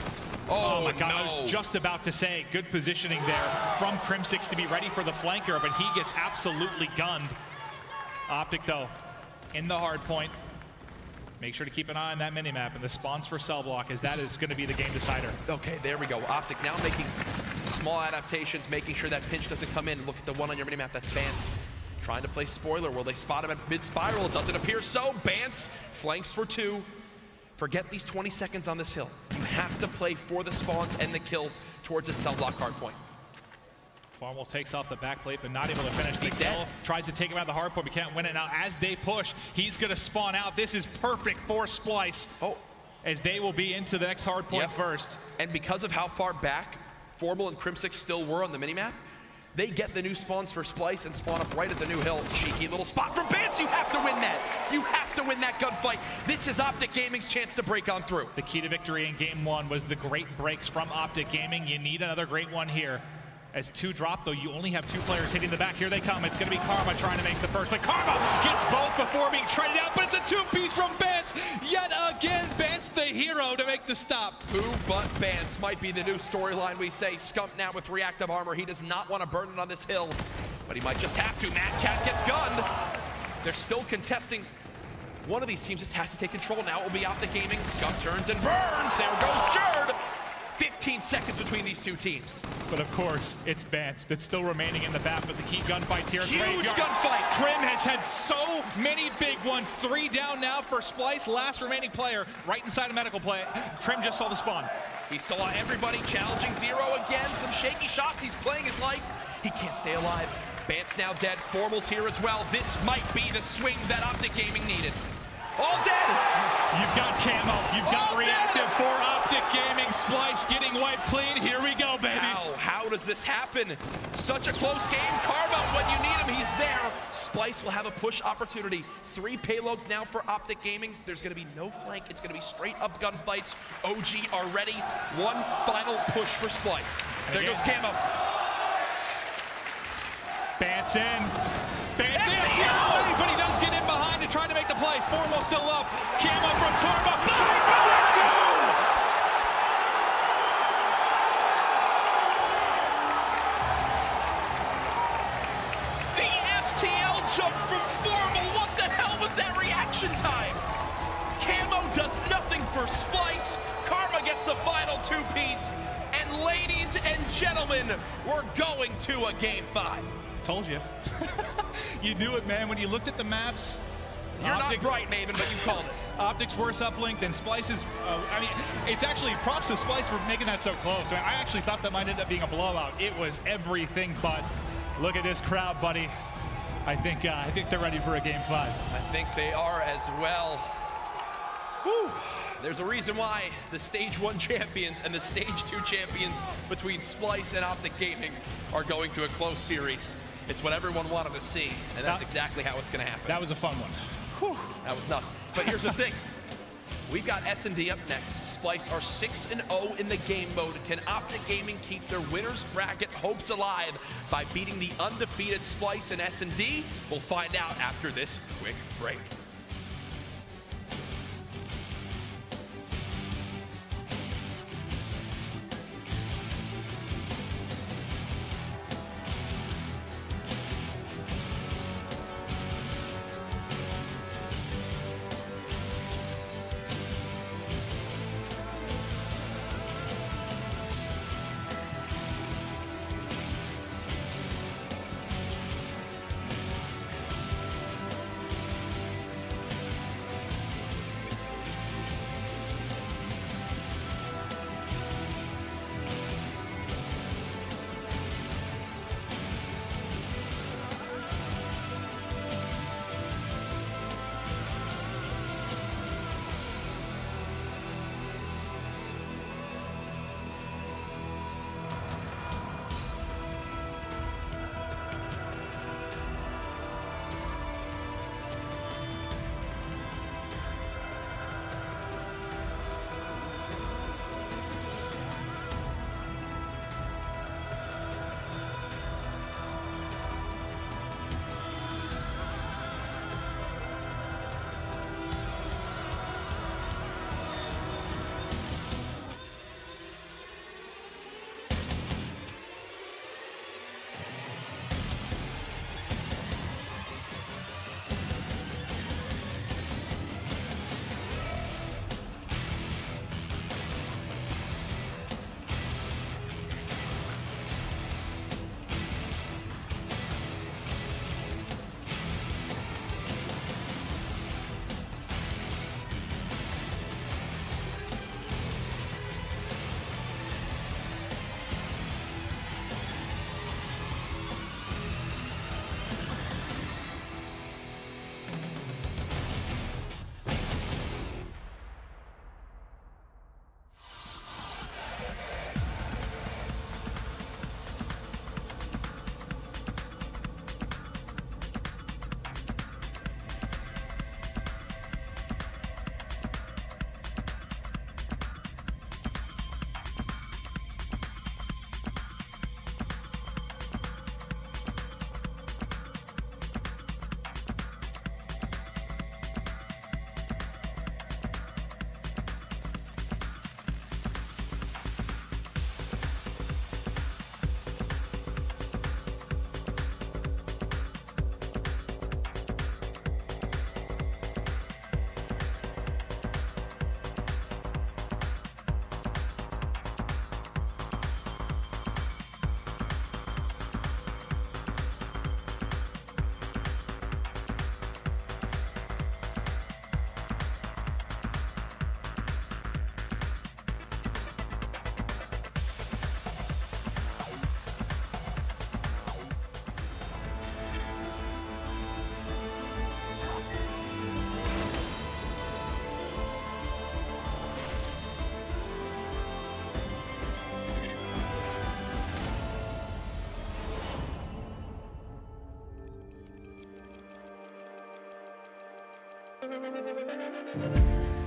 Oh my God, no. I was just about to say, good positioning there from Crim6 to be ready for the flanker, but he gets absolutely gunned. Optic, though, in the hard point. Make sure to keep an eye on that minimap and the spawns for cell block, as that is going to be the game decider.
Okay, there we go. Optic now making some small adaptations, making sure that pinch doesn't come in. Look at the one on your minimap, that's Bance. Trying to play spoiler. Will they spot him at mid-spiral? It doesn't appear so. Bance flanks for 2. Forget these 20 seconds on this hill. You have to play for the spawns and the kills towards this cell block hard point.
Formal takes off the back plate, but not able to finish the kill. Tries to take him out of the hard point, but can't win it. Now, as they push, he's going to spawn out. This is perfect for Splyce, as they will be into the next hard point first.
And because of how far back Formal and Crim6 still were on the minimap, they get the new spawns for Splyce and spawn up right at the new hill. Cheeky little spot from Bance. You have to win that. You have to win that gunfight. This is Optic Gaming's chance to break on through.
The key to victory in Game 1 was the great breaks from Optic Gaming. You need another great one here. As 2 drop, though, you only have 2 players hitting the back. Here they come. It's going to be Karma trying to make the first play. Karma gets both before being traded out, but it's a 2-piece from Bance. Yet again, Bance the hero to make the stop.
Who but Bance might be the new storyline we say. Scump now with reactive armor. He does not want to burn it on this hill, but he might just have to. Mad Cat gets gunned. They're still contesting. One of these teams just has to take control. Now it will be Optic Gaming. Scump turns and burns. There goes Jared. 15 seconds between these two teams.
But of course, it's Bance that's still remaining in the back, but the key gunfights here.
Huge gunfight.
Crim has had so many big ones. 3 down now for Splyce, last remaining player, right inside a medical play. Crim just saw the spawn.
He saw everybody challenging Zero again. Some shaky shots. He's playing his life. He can't stay alive. Bance now dead. Formal's here as well. This might be the swing that Optic Gaming needed. All dead!
You've got Camo. You've got reactive for Optic Gaming. Splyce getting wiped clean. Here we go, baby.
How does this happen? Such a close game. Karma, when you need him, he's there. Splyce will have a push opportunity. 3 payloads now for Optic Gaming. There's going to be no flank. It's going to be straight up gunfights. OG are ready. One final push for Splyce. There goes Camo.
Bance in. Bance in. But he does get in behind to try to make the play. Formal still up. Camo from Karma.
The FTL jump from Formal. What the hell was that reaction time? Camo does nothing for Splyce. Karma gets the final 2-piece. And ladies and gentlemen, we're going to a Game 5.
Told you. You knew it, man. When you looked at the maps,
you're not bright, Maven, but you called it.
Optic's worse uplink than Splyce's. I mean, it's actually props to Splyce for making that so close. I mean, I actually thought that might end up being a blowout. It was everything but. Look at this crowd, buddy. I think they're ready for a Game 5.
I think they are as well. Whew. There's a reason why the Stage 1 champions and the Stage 2 champions between Splyce and Optic Gaming are going to a close series. It's what everyone wanted to see, and that's exactly how it's going to happen.
That was a fun one.
Whew, that was nuts. But here's the thing. We've got S&D up next. Splice are 6-0 in the game mode. Can Optic Gaming keep their winners bracket hopes alive by beating the undefeated Splice and S&D? We'll find out after this quick break.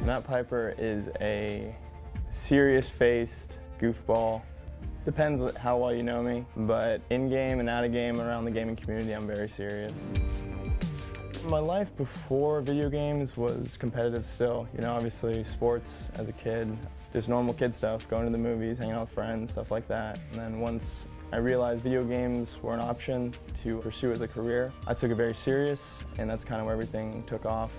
Matt Piper is a serious-faced goofball. Depends how well you know me, but in-game and out-of-game around the gaming community, I'm very serious. My life before video games was competitive still. You know, obviously sports as a kid, just normal kid stuff, going to the movies, hanging out with friends, stuff like that. And then once I realized video games were an option to pursue as a career, I took it very serious, and that's kind of where everything took off.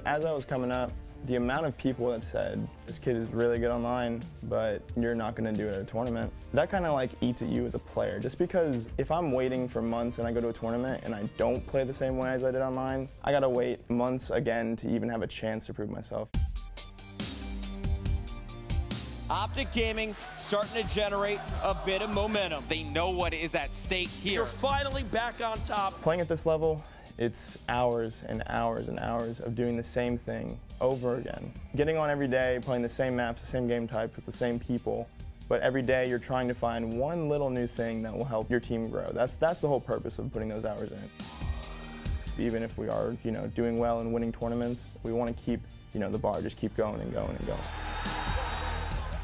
As I was coming up, the amount of people that said, this kid is really good online, but you're not gonna do it at a tournament, that kind of like eats at you as a player. Just because if I'm waiting for months and I go to a tournament and I don't play the same way as I did online, I gotta wait months again to even have a chance to prove myself.
Optic Gaming starting to generate a bit of momentum.
They know what is at stake here.
You're finally back on top.
Playing at this level, it's hours and hours and hours of doing the same thing over again. Getting on every day, playing the same maps, the same game types with the same people, but every day you're trying to find one little new thing that will help your team grow. That's the whole purpose of putting those hours in. even if we are, doing well and winning tournaments. We want to keep, the bar just keep going and going and going.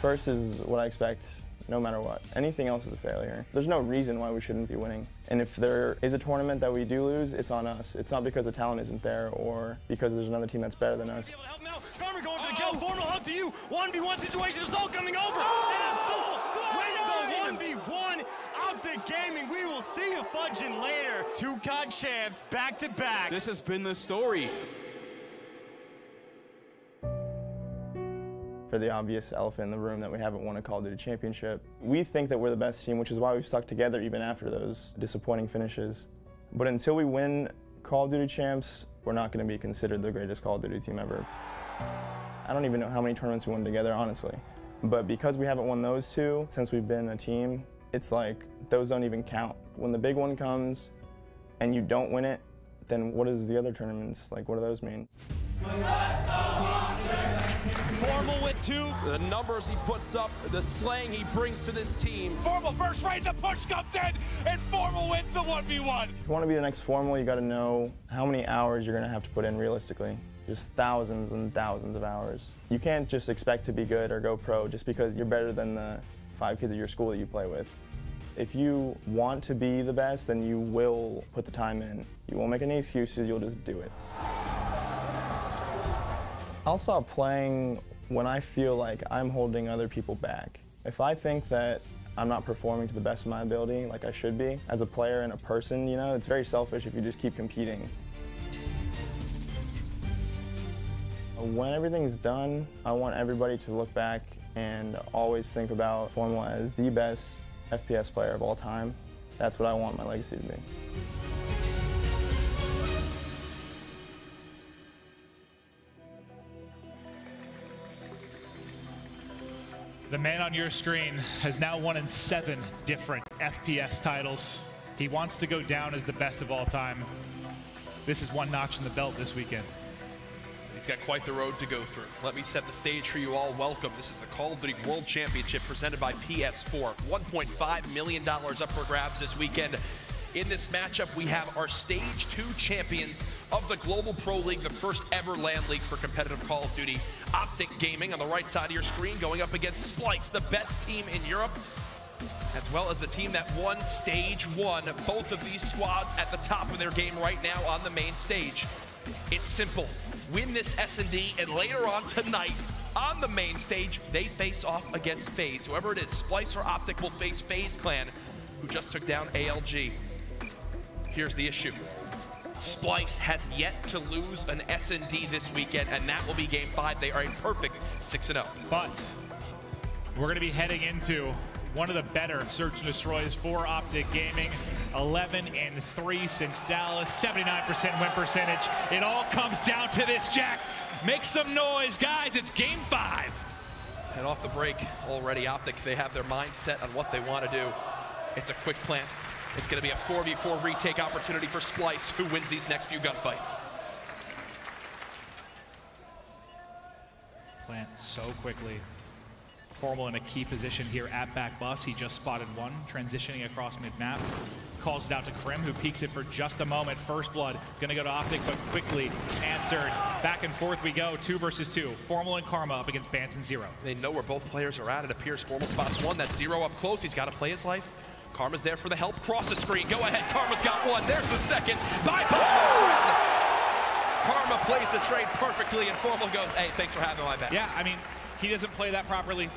First is what I expect no matter what. Anything else is a failure. There's no reason why we shouldn't be winning. And if there is a tournament that we do lose, it's on us. It's not because the talent isn't there or because there's another team that's better than us.
Help him out. Karma going for the kill. Formal hug to you. 1v1 situation. It's all coming over. And a full win the 1v1. Optic Gaming. We will see you fudging later. Two COD champs back to back.
This has been the story.
For the obvious elephant in the room that we haven't won a Call of Duty Championship. We think that we're the best team, which is why we've stuck together even after those disappointing finishes. But until we win Call of Duty Champs, we're not going to be considered the greatest Call of Duty team ever. I don't even know how many tournaments we won together, honestly. But because we haven't won those two since we've been a team, it's like those don't even count. When the big one comes and you don't win it, then what is the other tournaments? Like, what do those mean?
Formal with 2. The numbers he puts up, the slang he brings to this team.
Formal first right, the push comes in, and Formal wins the 1v1.
If you want to be the next Formal, you got to know how many hours you're going to have to put in realistically. Just thousands and thousands of hours. You can't just expect to be good or go pro just because you're better than the 5 kids at your school that you play with. If you want to be the best, then you will put the time in. You won't make any excuses, you'll just do it. I'll stop playing when I feel like I'm holding other people back. If I think that I'm not performing to the best of my ability, like I should be, as a player and a person, it's very selfish if you just keep competing. When everything's done, I want everybody to look back and always think about Formal as the best FPS player of all time. That's what I want my legacy to be.
The man on your screen has now won in 7 different FPS titles. He wants to go down as the best of all time. This is one notch in the belt this weekend.
He's got quite the road to go through. Let me set the stage for you all. Welcome. This is the Call of Duty World Championship presented by PS4. $1.5 million up for grabs this weekend. In this matchup, we have our Stage 2 champions of the Global Pro League, the first ever LAN league for competitive Call of Duty. Optic Gaming on the right side of your screen going up against Splice, the best team in Europe, as well as the team that won Stage 1. Both of these squads at the top of their game right now on the main stage. It's simple. Win this S&D, and later on tonight, on the main stage, they face off against FaZe. Whoever it is, Splice or Optic will face FaZe Clan, who just took down ALG. Here's the issue. Splice has yet to lose an S&D this weekend, and that will be Game 5. They are a perfect 6-0.
But we're going to be heading into one of the better search and destroys for Optic Gaming. 11-3 since Dallas, 79% win percentage. It all comes down to this, Jack. Make some noise, guys. It's Game 5.
And off the break already, Optic, they have their mind set on what they want to do. It's a quick plant. It's going to be a 4v4 retake opportunity for Splice, who wins these next few gunfights.
Plant so quickly. Formal in a key position here at back bus. He just spotted one, transitioning across mid-map. Calls it out to Krim, who peeks it for just a moment. First blood, gonna go to Optic, but quickly answered. Back and forth we go, 2 versus 2. Formal and Karma up against Bance and Zero.
They know where both players are at. It appears Formal spots one. That's Zero up close. He's got to play his life. Karma's there for the help. Cross the screen. Go ahead. Karma's got one. There's the second. Bye-bye. Karma plays the trade perfectly, and Formal goes, hey, thanks for having my back.
Yeah, I mean, he doesn't play that properly.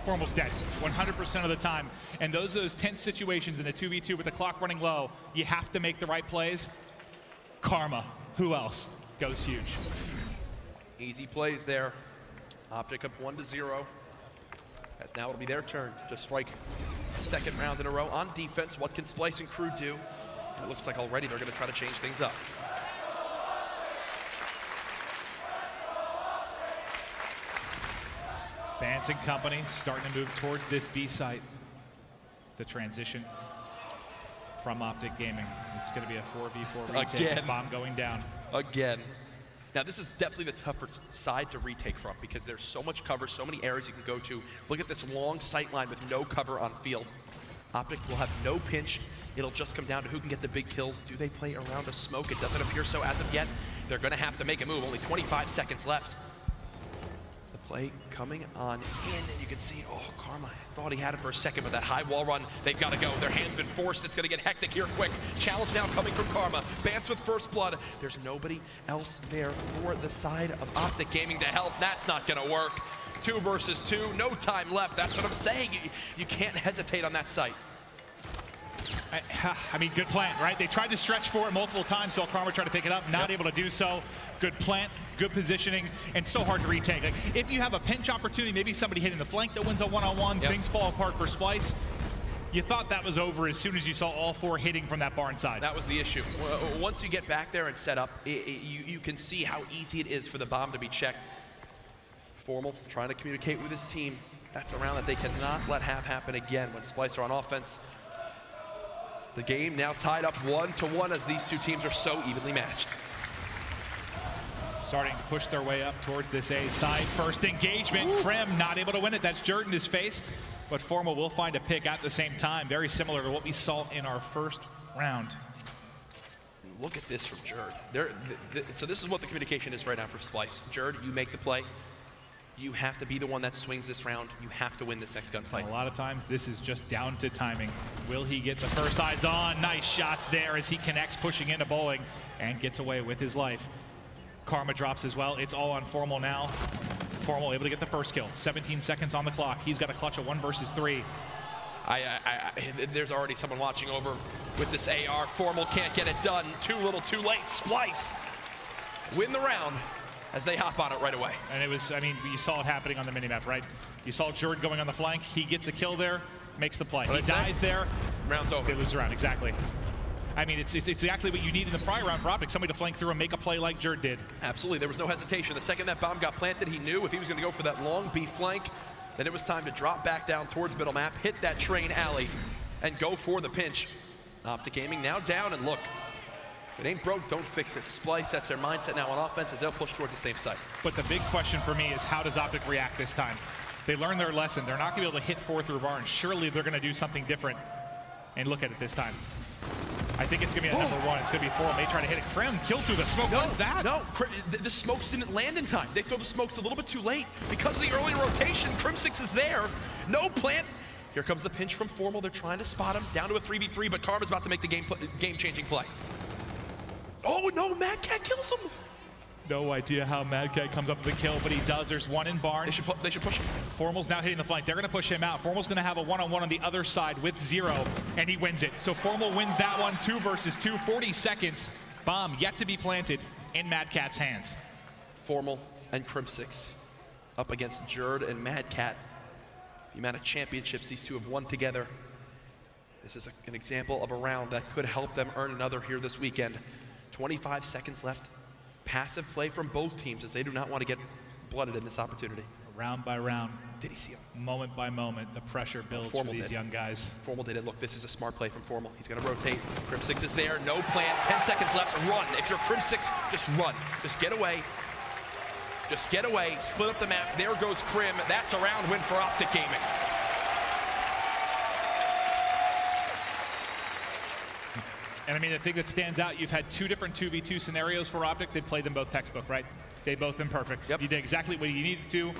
Formal's dead 100% of the time. And those tense situations in a 2v2 with the clock running low, you have to make the right plays. Karma, who else, goes huge.
Easy plays there. Optic up 1-0. As now it'll be their turn to strike a second round in a row on defense. What can Splice and crew do? And it looks like already they're going to try to change things up.
Bance and company starting to move towards this B site. The transition from Optic Gaming. It's going to be a 4v4 retake.
Again.
Bomb going down.
Again. Now this is definitely the tougher side to retake from because there's so much cover, so many areas you can go to. Look at this long sight line with no cover on field. Optic will have no pinch. It'll just come down to who can get the big kills. Do they play around a smoke? It doesn't appear so as of yet. They're gonna have to make a move. Only 25 seconds left. The play coming on in, and you can see, oh, Karma thought he had it for a second, but that high wall run, they've gotta go. Their hand's been forced. It's gonna get hectic here quick. Challenge now coming from Karma. Bance with first blood. There's nobody else there for the side of Optic Gaming to help. That's not gonna work. 2 versus 2, no time left. That's what I'm saying. You can't hesitate on that site.
I mean, good plant, right? They tried to stretch for it multiple times, so Karma tried to pick it up, not able to do so. Good plant, good positioning, and so hard to retake. Like, if you have a pinch opportunity, maybe somebody hitting the flank that wins a one-on-one, things fall apart for Splice. You thought that was over as soon as you saw all 4 hitting from that barn side.
That was the issue. Once you get back there and set up, you can see how easy it is for the bomb to be checked. Formal trying to communicate with his team. That's a round that they cannot let happen again when Splice are on offense. The game now tied up 1-1 as these two teams are so evenly matched.
Starting to push their way up towards this A side. First engagement, Krim not able to win it. That's Jerd in his face, but Formal will find a pick at the same time. Very similar to what we saw in our first round.
Look at this from Jerd. So this is what the communication is right now for Splice. Jerd, you make the play. You have to be the one that swings this round. You have to win this next gunfight.
A lot of times this is just down to timing. Will he get the first eyes on? Nice shots there as he connects, pushing into bowling, and gets away with his life. Karma drops as well. It's all on Formal now. Formal able to get the first kill. 17 seconds on the clock. He's got a clutch of 1 versus 3.
There's already someone watching over with this AR. Formal can't get it done. Too little, too late. Splice win the round as they hop on it right away.
And it was, I mean, you saw it happening on the minimap, right? You saw Jerd going on the flank. He gets a kill there, makes the play. He dies there.
Round's over.
They lose the round, exactly. I mean, it's exactly what you need in the prior round for Optic, somebody to flank through and make a play like Jerd did.
Absolutely, there was no hesitation. The second that bomb got planted, he knew if he was gonna go for that long B flank, then it was time to drop back down towards middle map, hit that train alley, and go for the pinch. Optic Gaming now down, and look, if it ain't broke, don't fix it. Splice, that's their mindset now on offense as they'll push towards the same site.
But the big question for me is, how does Optic react this time? They learned their lesson. They're not gonna be able to hit 4 through barn. Surely they're gonna do something different. And look at it this time. I think it's gonna be a number 1. It's gonna be 4. May try to hit it. Krim killed through the smoke. What's that?
No, the smokes didn't land in time. They throw the smokes a little bit too late. Because of the early rotation, Crim6 is there. No plant. Here comes the pinch from Formal. They're trying to spot him. Down to a 3v3, but Karma's about to make the game-changing play. Oh no, Mad Cat kills him.
No idea how Mad Cat comes up with the kill, but he does. There's one in barn.
They should push him.
Formal's now hitting the flank. They're gonna push him out. Formal's gonna have a one-on-one on the other side with 0, and he wins it. So Formal wins that one, 2 versus 2, 40 seconds. Bomb yet to be planted in Mad Cat's hands.
Formal and Crim6 up against Jerd and Mad Cat. The amount of championships these two have won together. This is an example of a round that could help them earn another here this weekend. 25 seconds left. Passive play from both teams as they do not want to get blooded in this opportunity.
Round by round.
Did he see him?
Moment by moment, the pressure builds for these young guys.
Formal did it. Look, this is a smart play from Formal. He's going to rotate. Crim6 is there. No plant. 10 seconds left. Run. If you're Crim6, just run. Just get away. Just get away. Split up the map. There goes Krim. That's a round win for Optic Gaming.
And I mean, the thing that stands out, you've had 2 different 2v2 scenarios for Optic. They've played them both textbook, right? They've both been perfect.
Yep.
You did exactly what you needed to.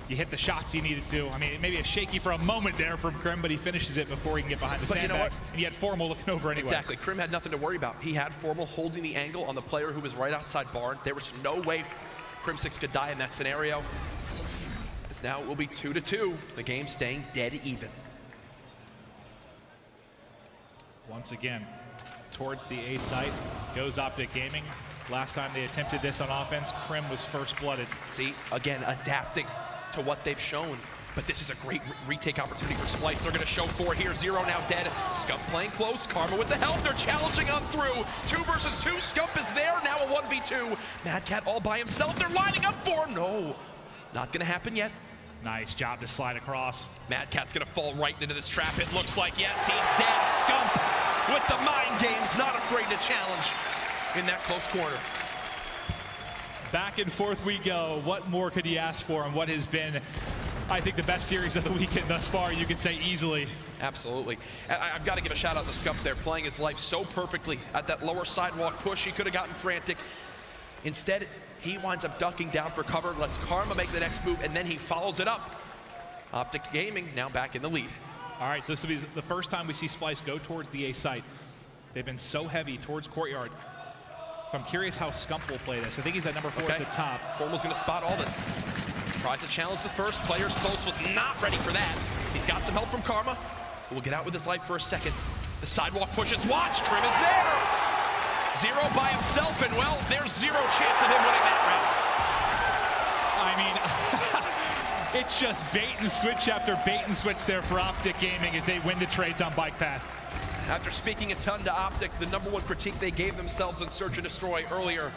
You hit the shots you needed to. I mean, it may be a shaky for a moment there from Krim, but he finishes it before he can get behind the sandbags. You know what? And he had Formal looking over anyway.
Exactly. Krim had nothing to worry about. He had Formal holding the angle on the player who was right outside barn. There was no way Crim6 could die in that scenario. As now it will be 2-2. The game staying dead even.
Once again, towards the A site goes Optic Gaming. Last time they attempted this on offense, Krim was first blooded.
See, again, adapting to what they've shown. But this is a great retake opportunity for Splice. They're gonna show 4 here. 0 now dead. Scump playing close. Karma with the help. They're challenging on through. 2 versus 2. Scump is there. Now a 1v2. Mad Cat all by himself. They're lining up for him. No, not gonna happen yet.
Nice job to slide across.
Mad Cat's gonna fall right into this trap. It looks like, yes, he's dead. Scump with the mind games, not afraid to challenge in that close corner.
Back and forth we go. What more could he ask for, and what has been I think, the best series of the weekend thus far, you could say easily.
Absolutely. And I've got to give a shout out to Scump there, playing his life so perfectly at that lower sidewalk push. He could have gotten frantic. Instead, he winds up ducking down for cover, lets Karma make the next move, and then he follows it up. Optic Gaming now back in the lead.
All right, so this will be the first time we see Splyce go towards the A site. They've been so heavy towards Courtyard. So I'm curious how Scump will play this. I think he's at number 4 at the top.
Formal's going to spot all this. Tries to challenge the first. Players close, was not ready for that. He's got some help from Karma. We'll get out with his life for a second. The sidewalk pushes. Watch, Trim is there. Zero by himself, and well, there's zero chance of him winning that
round. I mean, it's just bait and switch after bait and switch there for Optic Gaming as they win the trades on Bike Path.
After speaking a ton to Optic, the #1 critique they gave themselves in Search and Destroy earlier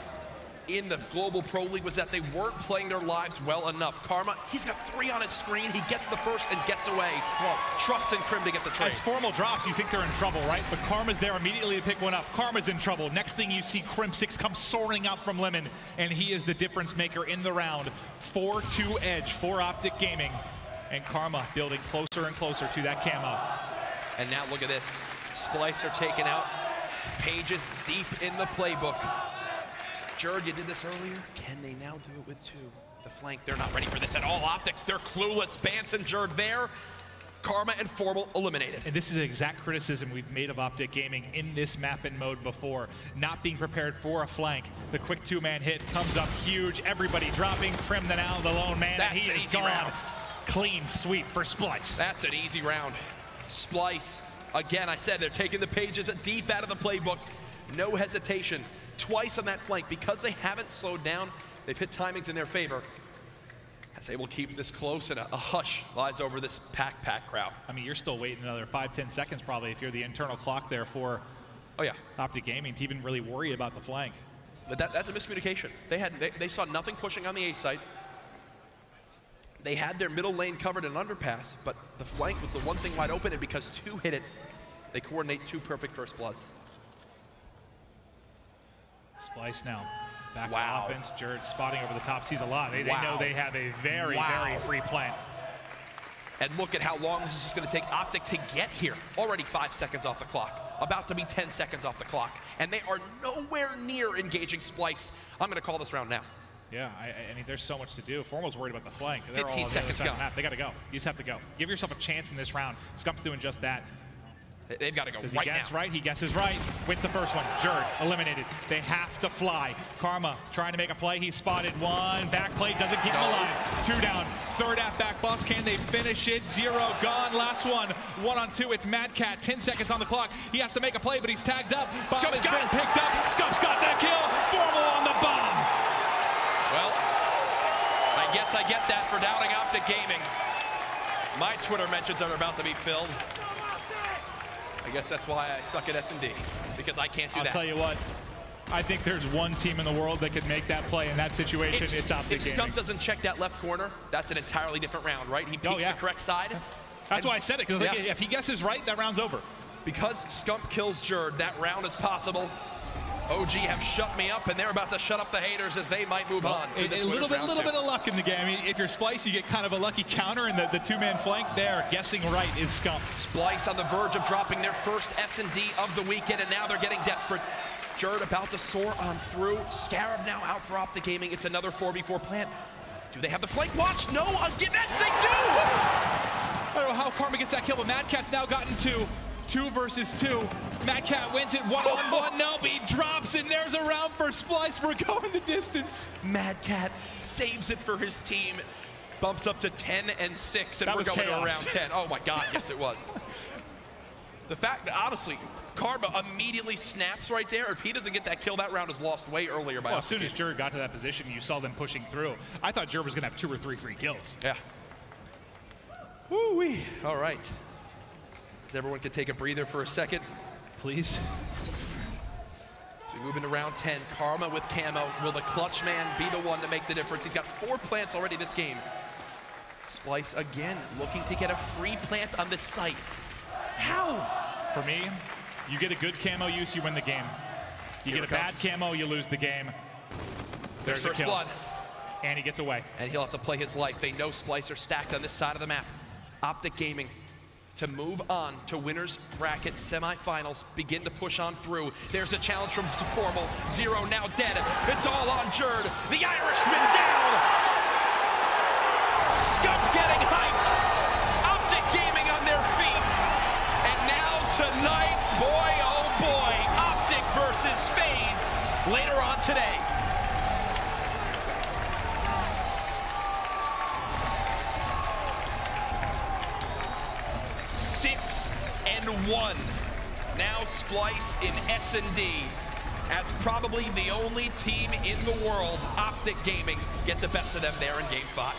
in the Global Pro League was that they weren't playing their lives well enough. Karma, he's got 3 on his screen. He gets the first and gets away. Well, trusts in Krim to get the trade.
As Formal drops, you think they're in trouble, right? But Karma's there immediately to pick one up. Karma's in trouble. Next thing you see, Crim6 comes soaring out from Lemon, and he is the difference maker in the round. 4-2 edge for Optic Gaming, and Karma building closer and closer to that camo.
And now look at this. Splyce are taken out. Pages deep in the playbook. Jerd, you did this earlier. Can they now do it with 2? The flank, they're not ready for this at all. Optic, they're clueless. Bance and Jerd there. Karma and Formal eliminated.
And this is the exact criticism we've made of Optic Gaming in this map and mode before. Not being prepared for a flank. The quick 2-man hit comes up huge. Everybody dropping. Krim the now the lone man.
That's
and he is gone.
Round.
Clean sweep for Splyce.
That's an easy round. Splyce, again, I said they're taking the pages deep out of the playbook. No hesitation. Twice on that flank. Because they haven't slowed down, they've hit timings in their favor. As they will keep this close, and a hush lies over this pack crowd.
I mean, you're still waiting another 5-10 seconds probably if you're the internal clock there for Optic Gaming to even really worry about the flank.
But that's a miscommunication. They saw nothing pushing on the A site. They had their middle lane covered in underpass, but the flank was the one thing wide open, and because 2 hit it, they coordinate 2 perfect first bloods.
Splyce now back on offense. Jerd spotting over the top, sees a lot. They know they have a very free plant.
And look at how long this is just going to take Optic to get here. Already 5 seconds off the clock. About to be 10 seconds off the clock. And they are nowhere near engaging Splyce. I'm going to call this round now.
Yeah, I mean, there's so much to do. Formal's worried about the flank. They're
15
all on
seconds
the
go.
other side of the map. They got to go. You just have to go. Give yourself a chance in this round. Scump's doing just that.
They've got to go
Does
right
he guess
now.
right? He guesses right. Wins the first one. Jerd eliminated. They have to fly. Karma trying to make a play. He spotted one. Back play doesn't keep him alive. 2 down. Third half back bust. Can they finish it? 0 gone. Last one. 1-on-2. It's Mad Cat. 10 seconds on the clock. He has to make a play, but he's tagged up. Bomb has been picked up. Scump's got that kill. Formal on the bomb.
Well, I guess I get that for doubting Optic Gaming. My Twitter mentions are about to be filled. I guess that's why I suck at S&D, because I can't do that.
I'll tell you what, I think there's one team in the world that could make that play in that situation. It's Optic Gaming.
If Scump doesn't check that left corner, that's an entirely different round, right? He peeks the correct side.
That's why I said it, because if he guesses right, that round's over.
Because Scump kills Jerd, that round is possible. OG have shut me up, and they're about to shut up the haters as they might move on.
A little bit of luck in the game. I mean, if you're Splyce, you get kind of a lucky counter, and the 2-man flank there, guessing right, is Scump.
Splyce on the verge of dropping their first S&D of the weekend, and now they're getting desperate. Jerd about to soar on through. Scarab now out for Optic Gaming. It's another 4v4 plant. Do they have the flank watch? No, yes, they do!
I don't know how Karma gets that kill, but Mad Cat's now gotten 2 versus 2. Mad Cat wins it 1-on-1. Nope, he drops, and there's a round for Splyce. We're going the distance.
Mad Cat saves it for his team. Bumps up to 10-6, and we're going to round 10. Oh my God, yes it was. The fact that, honestly, Karma immediately snaps right there. If he doesn't get that kill, that round is lost way earlier by
as soon as Jerd got to that position, you saw them pushing through. I thought Jerd was going to have 2 or 3 free kills.
Yeah. Woo-wee. All right. As everyone can take a breather for a second.
Please.
So we move into round 10. Karma with camo. Will the clutch man be the one to make the difference? He's got 4 plants already this game. Splyce again looking to get a free plant on this site. How?
For me, you get a good camo use, you win the game. You get a bad camo, you lose the game.
There's first blood.
And he gets away.
And he'll have to play his life. They know Splice are stacked on this side of the map. Optic Gaming to move on to winners bracket semifinals, begin to push on through. There's a challenge from Formal. Zero now dead. It's all on Jerd. The Irishman down. Scum getting hyped. Optic Gaming on their feet. And now tonight, boy oh boy, Optic versus FaZe later on today. One. Now Splice in S&D as probably the only team in the world, Optic Gaming, get the best of them there in Game 5.